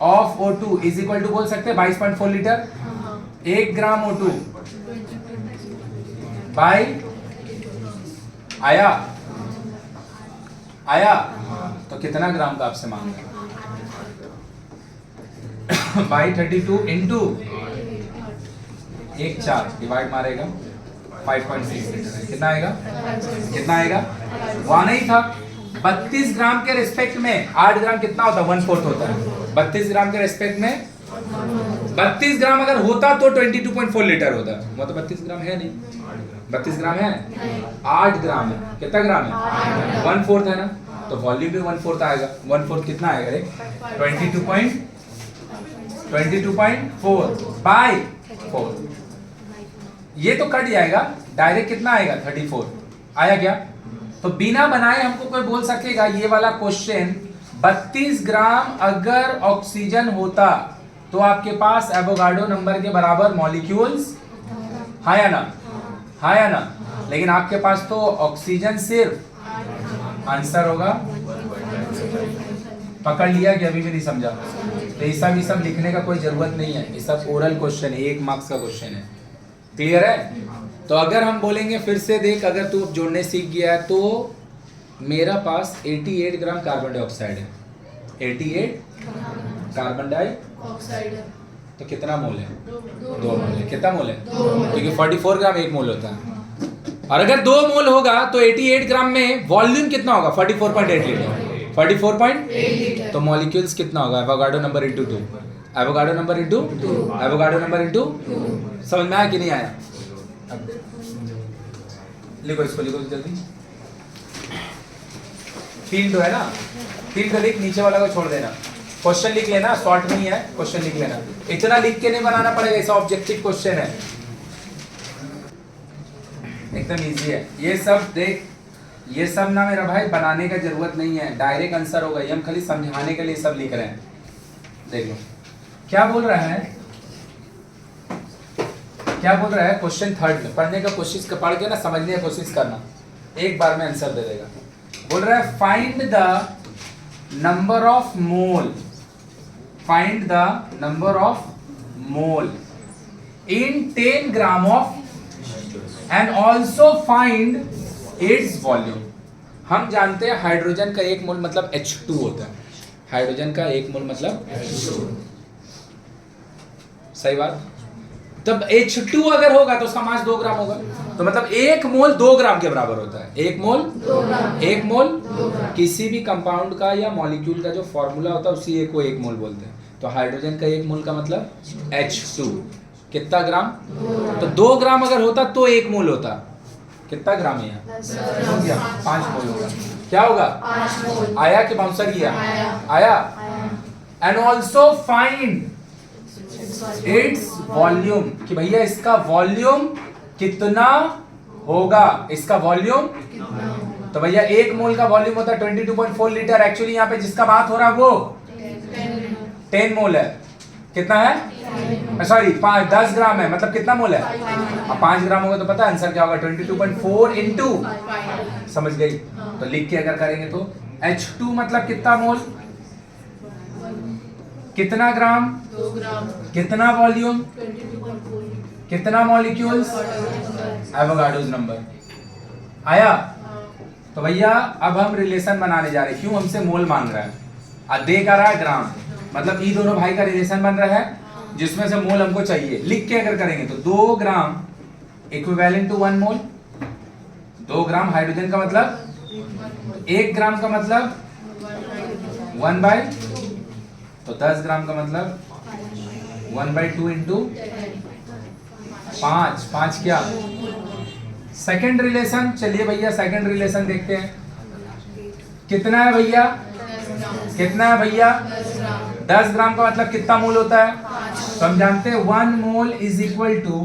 of O2 is equal to बोल सकते हैं 22.4 लीटर। 1 ग्राम O2 बाई आया तो कितना ग्राम का आपसे मांग रहा है? बाई 32 इंटू 1/4 डिवाइड मारेगा 5.6 लीटर है। कितना आएगा? कितना आएगा? वहां नहीं था। 32 ग्राम के रिस्पेक्ट में 8 ग्राम कितना होता है? 1/4 होता है। 32 ग्राम के रिस्पेक्ट में 32 ग्राम अगर होता तो 22.4 लीटर होता। वो तो 32 ग्राम है नहीं। 32 ग्राम है, 8 ग्राम है। कितना ग्राम है? 1/4 है ना, तो वॉल्यूम भी 1/4 आएगा। 1/4 कितना आएगा? 22.4 बाई 4। ये तो कट जाएगा, डायरेक्ट कितना आएगा? 34 आया क्या? तो बिना बनाए हमको कोई बोल सकेगा ये वाला क्वेश्चन 32 ग्राम अगर ऑक्सीजन होता तो आपके पास एवोगाड्रो नंबर के बराबर मॉलिक्यूल्स है या ना? है या ना? लेकिन आपके पास तो ऑक्सीजन सिर्फ आंसर होगा। पकड़ लिया कि अभी भी नहीं समझा? तो ये सब लिखने का कोई जरूरत नहीं है, ये सब ओरल क्वेश्चन है, 1 मार्क्स का क्वेश्चन है। क्लियर है? तो अगर हम बोलेंगे फिर से देख, अगर तू जोड़ने सीख गया है तो मेरा पास 88 ग्राम कार्बन डाइऑक्साइड है। 88 कार्बन डाइऑक्साइड तो कितना मोल है? 2 मोल है। कितना मोल है? क्योंकि 44 ग्राम 1 मोल होता है। और अगर 2 मोल होगा तो 88 ग्राम में वॉल्यूम कितना होगा? 44.8 लीटर। 44.8 लीटर तो मॉलिक्यूल्स कितना होगा? Avogadro number into 2। Avogadro number into Avogadro number into. समझ में आया कि नहीं आया? लिखो इसको, लिखो जल्दी। 3 तो है ना, 3 तो लिख, नीचे वाला को छोड़ देना। क्वेश्चन लिख लेना, शॉर्ट नहीं है, क्वेश्चन लिख लेना। इतना लिख के नहीं बनाना पड़ेगा, ऐसा ऑब्जेक्टिव क्वेश्चन है, एकदम इजी है। ये सब देख, ये सब ना मेरा भाई बनाने का जरूरत नहीं है, डायरेक्ट आंसर होगा। ये हम खाली समझाने के लिए सब लिख रहे हैं। देख लो क्या बोल रहा है, क्या बोल रहा है क्वेश्चन 3 में। पढ़ने का कोशिश कर, पढ़ के ना समझने की कोशिश करना, एक बार में आंसर दे देगा। बोल रहा है find the number of mole, find the number of mole in 10 gram of and also find its volume. हम जानते हैं हाइड्रोजन का 1 मोल मतलब H2 होता है। हाइड्रोजन का 1 मोल मतलब H2, सही बात। तब H2 अगर होगा तो उसका मास 2 ग्राम होगा, तो मतलब 1 मोल 2 ग्राम के बराबर होता है। 1 मोल 2 ग्राम। किसी भी कंपाउंड का या मॉलिक्यूल का जो फॉर्मूला होता है उसी एक को 1 मोल बोलते हैं। तो हाइड्रोजन का 1 मोल का मतलब H2 कितना ग्राम? तो 2 ग्राम अगर होता तो 1 मोल होता। कितना ग्राम है? 5 मोल होगा। क्या होगा? 5 मोल। आया कि बाउंसर किया? आया। And also find its volume, कि भैया इसका वॉल्यूम कितना होगा, इसका वॉल्यूम। तो भैया 1 मोल का वॉल्यूम होता है 22.4 लीटर। एक्चुअली यहाँ पे जिसका बात हो रहा है वो 10 मोल है। कितना है? सॉरी 10 ग्राम है, मतलब कितना मोल है? अब 5 ग्राम होगा तो पता है आंसर क्या होगा? 22.4 इंटू, समझ गई? तो लिख के अगर करेंगे तो H2 मतलब कितना मोल, कितना ग्राम, 2 ग्राम, कितना वॉल्यूम, 22.4, कितना मॉलिक्यूल्स, एवोगाड्रोस नंबर। आया? तो भैया अब हम रिलेशन बनाने जा रहे हैं। क्यों? हमसे मोल मांग रहा है, दे का रहा है ग्राम, मतलब ये दोनों भाई का रिलेशन बन रहा है जिसमें से मोल हमको चाहिए। लिख के अगर करेंगे तो 2 gram equivalent to 1 mole. 2 gram hydrogen का मतलब 1 ग्राम का मतलब 1/, तो 10 ग्राम का मतलब 1/2 इंटू 5 क्या? Second relation. चलिए भैया सेकेंड रिलेशन देखते हैं। कितना है भैया? कितना है भैया? 10 ग्राम का मतलब कितना मोल होता है? तो हम जानते हैं 1 मोल इज इक्वल टू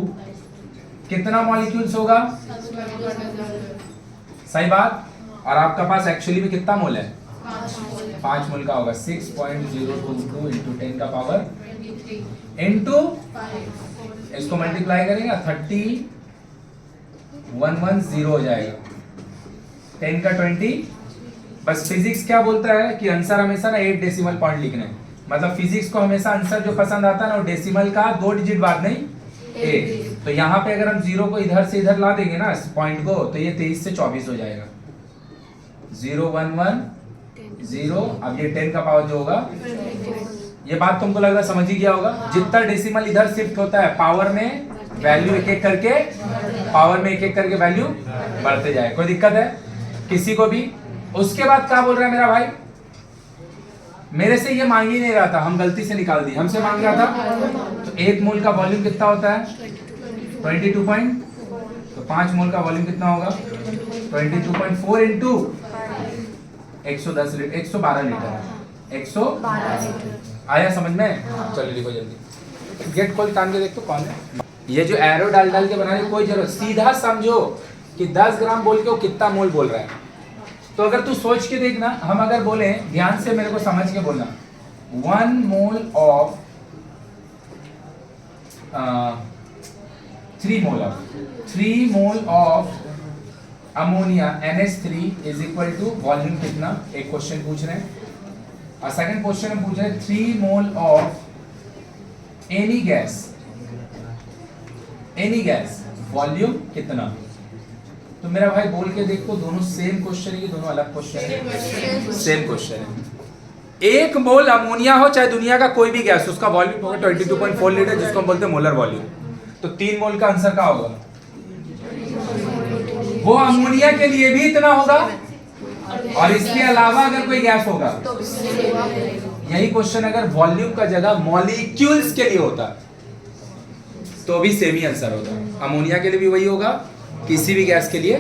कितना मॉलिक्यूल्स होगा? सही बात। और आपका पास एक्चुअली में कितना मोल है? 5 मोल का होगा 6.022 इंटू 10 का पावर 23 इंटू 5 इसको मल्टीप्लाई करेंगे 30110 हो जाएगा 10 का 20। बस फिजिक्स क्या बोलता है कि आंसर हमेशा ना 8 डेसिमल पॉइंट लिखना है। मतलब फिजिक्स को हमेशा आंसर जो पसंद आता है ना वो डेसिमल का 2 डिजिट बाद नहीं 8। तो यहाँ पे अगर हम 0 को इधर से इधर ला देंगे ना इस पॉइंट को तो ये 23 से 24 हो जाएगा 0110। अब ये 10 का पावर जो होगा ये बात तुमको लग रहा है समझ ही गया होगा। जितना डेसिमल इधर शिफ्ट होता है पावर में वैल्यू एक एक करके वैल्यू बढ़ते जाए। कोई दिक्कत है किसी को भी? उसके बाद क्या बोल रहा है मेरा भाई, मेरे से ये मांग ही नहीं रहा था, हम गलती से निकाल दी। हमसे मांग रहा था तो 1 मोल का वॉल्यूम कितना होता है 22 पॉइंट, तो 5 मोल का वॉल्यूम कितना होगा 22.4 इंटू 110 लीटर 112 लीटर 112 आया समझ में? चलो लिखो जल्दी। गेट खोल तान के देख तो कौन है ये जो एरो डाल के बनाने की कोई जरूरत, सीधा समझो कि 10 ग्राम बोल के वो कितना मोल बोल रहा है। तो अगर तू सोच के देखना, हम अगर बोले ध्यान से मेरे को समझ के बोलना 1 mole of 3 mole of ammonia NH3 is equal to volume कितना, एक क्वेश्चन पूछ रहे हैं। और सेकंड क्वेश्चन हम पूछ रहे हैं 3 mole of any gas volume कितना। तो मेरा भाई बोल के देखो दोनों सेम क्वेश्चन है कि दोनों अलग क्वेश्चन है? सेम क्वेश्चन है। 1 मोल अमोनिया हो चाहे दुनिया का कोई भी गैस उसका वॉल्यूम होगा 22.4 लीटर जिसको हम बोलते हैं मोलर वॉल्यूम। तो 3 मोल का आंसर क्या होगा? वो अमोनिया के लिए भी इतना होगा और इसके अलावा अगर कोई गैस होगा यही क्वेश्चन अगर वॉल्यूम का जगह मॉलिक्यूल्स के लिए होता तो भी सेम ही आंसर होता। अमोनिया के लिए भी वही होगा, किसी भी गैस के लिए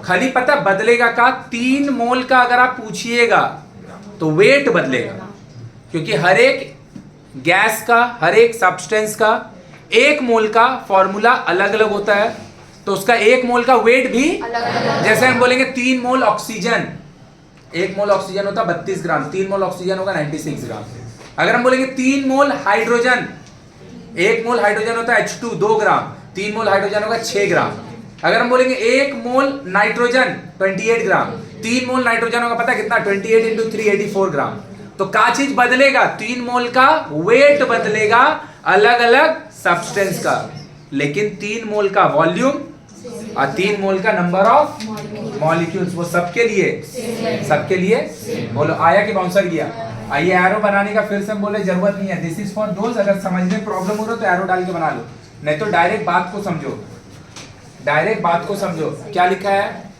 खाली पता बदलेगा का 3 मोल का अगर आप पूछिएगा तो वेट बदलेगा, क्योंकि हर एक गैस का हर एक सब्सटेंस का 1 मोल का फॉर्मूला अलग अलग होता है। तो उसका 1 मोल का वेट भी जैसे हम बोलेंगे 3 मोल ऑक्सीजन, 1 मोल ऑक्सीजन होता 32 ग्राम, 3 मोल ऑक्सीजन होगा 96 ग्राम। अगर हम बोलेंगे 3 मोल हाइड्रोजन, 1 मोल हाइड्रोजन होता है H2 2 ग्राम, 3 मोल हाइड्रोजन होगा 6 ग्राम। अगर हम बोलेंगे 1 मोल नाइट्रोजन 28 ग्राम, 3 मोल नाइट्रोजन होगा पता कितना 28 इंटू 3 84 ग्राम। तो क्या चीज बदलेगा? 3 मोल का वेट बदलेगा अलग अलग सब्सटेंस का, लेकिन 3 मोल का वॉल्यूम और 3 मोल का नंबर ऑफ मॉलिक्यूल्स वो सबके लिए बोलो आया कि बाउंसर गया? आइए एरो बनाने का फिर से हम बोले जरूरत नहीं है, दिस इज फॉर दोज अगर समझने में प्रॉब्लम हो रहा है तो एरो डाल के बना लो, नहीं तो डायरेक्ट बात को समझो। क्या लिखा है?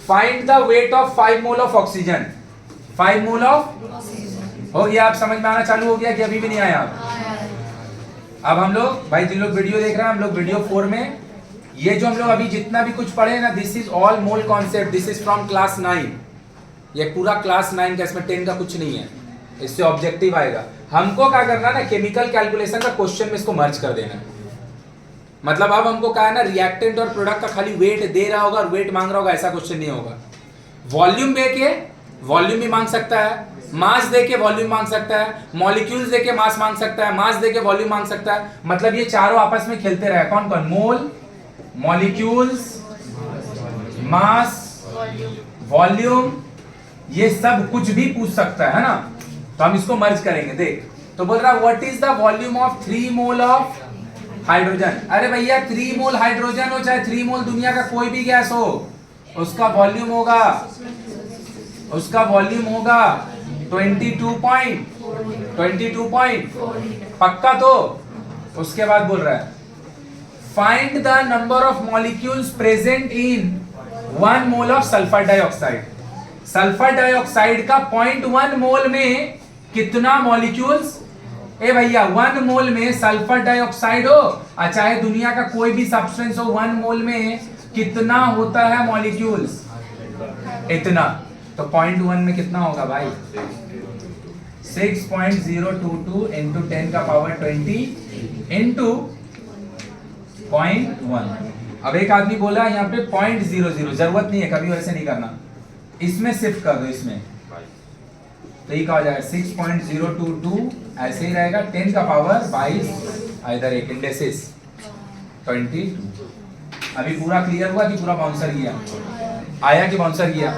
Find the weight of 5 mole of oxygen. 5 mole of हो गया, आप समझ में आना चालू हो गया कि अभी भी नहीं आया? अब हम लोग भाई जिन लोग वीडियो देख रहे हैं हम लोग वीडियो 4 में ये जो हम लोग अभी जितना भी कुछ पढ़े ना this is all mole concept, this is from class 9। ये पूरा क्लास 9 का, इसमें 10 का कुछ नहीं है, इससे ऑब्जेक्टिव आएगा। हमको क्या करना ना केमिकल कैलकुलेशन का क्वेश्चन में इसको मर्ज कर देना। मतलब अब हमको क्या है ना रिएक्टेंट और प्रोडक्ट का खाली वेट दे रहा होगा और वेट मांग रहा होगा ऐसा क्वेश्चन नहीं होगा। वॉल्यूम दे के वॉल्यूम भी मांग सकता है, मास दे के वॉल्यूम मांग सकता है, मॉलिक्यूल्स दे के मास मांग सकता है, मास दे के वॉल्यूम मांग सकता है। मतलब ये चारों आपस में खेलते रहे। कौन कौन? मोल, मॉलिक्यूल्स, मास, वॉल्यूम, ये सब कुछ भी पूछ सकता है ना। तो हम इसको मर्ज करेंगे। देख तो बोल रहा what is the volume of 3 mole of hydrogen. अरे भैया 3 मोल हाइड्रोजन हो चाहे 3 मोल दुनिया का कोई भी गैस हो उसका वॉल्यूम होगा 22 पॉइंट पक्का। तो उसके बाद बोल रहा है find the number of molecules present in 1 mole of sulphur dioxide. Sulphur dioxide का 0.1 मोल में कितना मॉलिक्यूल्स? ए भैया 1 मोल में सल्फर डाइऑक्साइड हो और चाहे दुनिया का कोई भी सब्सटेंस हो 1 मोल में कितना होता है मॉलिक्यूल्स? इतना। तो 0.1 में कितना होगा भाई? 6.022 इंटू 10 का पावर 20 इंटू 0.1। अब एक आदमी बोला यहाँ पे 0.00, जरूरत नहीं है, कभी वैसे नहीं करना। इसमें शिफ्ट कर दो इसमें, तो ये क्या हो जाएगा 6.022 ऐसे ही रहेगा 10 का पावर 22 इधर एक इंडेसिस 22। अभी पूरा क्लियर हुआ कि पूरा बाउंसर किया आया कि बाउंसर किया?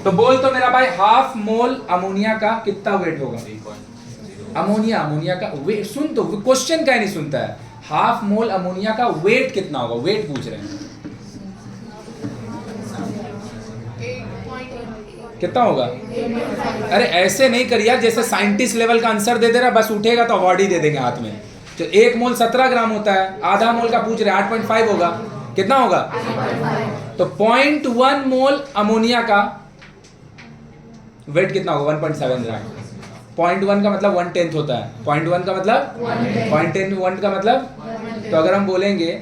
तो बोल तो मेरा भाई हाफ मोल अमोनिया का कितना वेट होगा? अमोनिया का वेट सुन तो क्वेश्चन क्या नहीं सुनता है। हाफ मोल अमोनिया का वेट कितना होगा? वेट पूछ रहे हैं कितना होगा? अरे ऐसे नहीं करिए जैसे साइंटिस्ट लेवल का आंसर दे दे रहा, बस उठेगा तो अवार्ड ही दे देंगे हाथ में। तो 1 मोल 17 ग्राम होता है, आधा मोल का पूछ रहे 8.5 होगा, कितना होगा? तो 0.1 मोल अमोनिया का वेट कितना होगा? 1.7 ग्राम। 0.1 का मतलब 1/10 होता है, 0.1 का मतलब 0.1 का मतलब, तो अगर हम बोलेंगे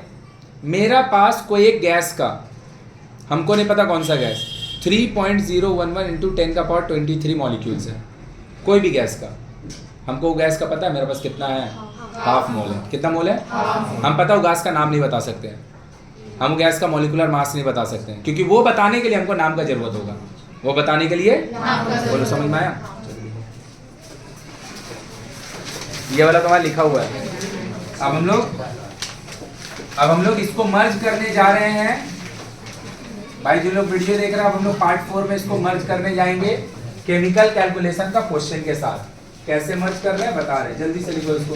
मेरा पास कोई एक गैस का, हमको नहीं पता कौन सा गैस, 3.011 इंटू 10 का पावर 23 मॉलिक्यूल्स है, कोई भी गैस का, हमको वो गैस का पता है मेरे पास कितना है? हाफ मोल है। कितना मोल है? हम पता वो गैस का नाम नहीं बता सकते हैं, हम गैस का मॉलिक्यूलर मास नहीं बता सकते हैं, क्योंकि वो बताने के लिए हमको नाम का जरूरत होगा, वो बताने के लिए बोलो, समझ में आया? ये वाला तुम्हारा लिखा हुआ है। अब हम लोग इसको मर्ज करने जा रहे हैं भाई। जो लोग वीडियो देख रहे हैं, अब हम लोग पार्ट 4 में इसको मर्ज करने जाएंगे केमिकल कैलकुलेशन का क्वेश्चन के साथ। कैसे मर्ज कर रहे हैं बता रहे हैं, जल्दी से लिखो इसको।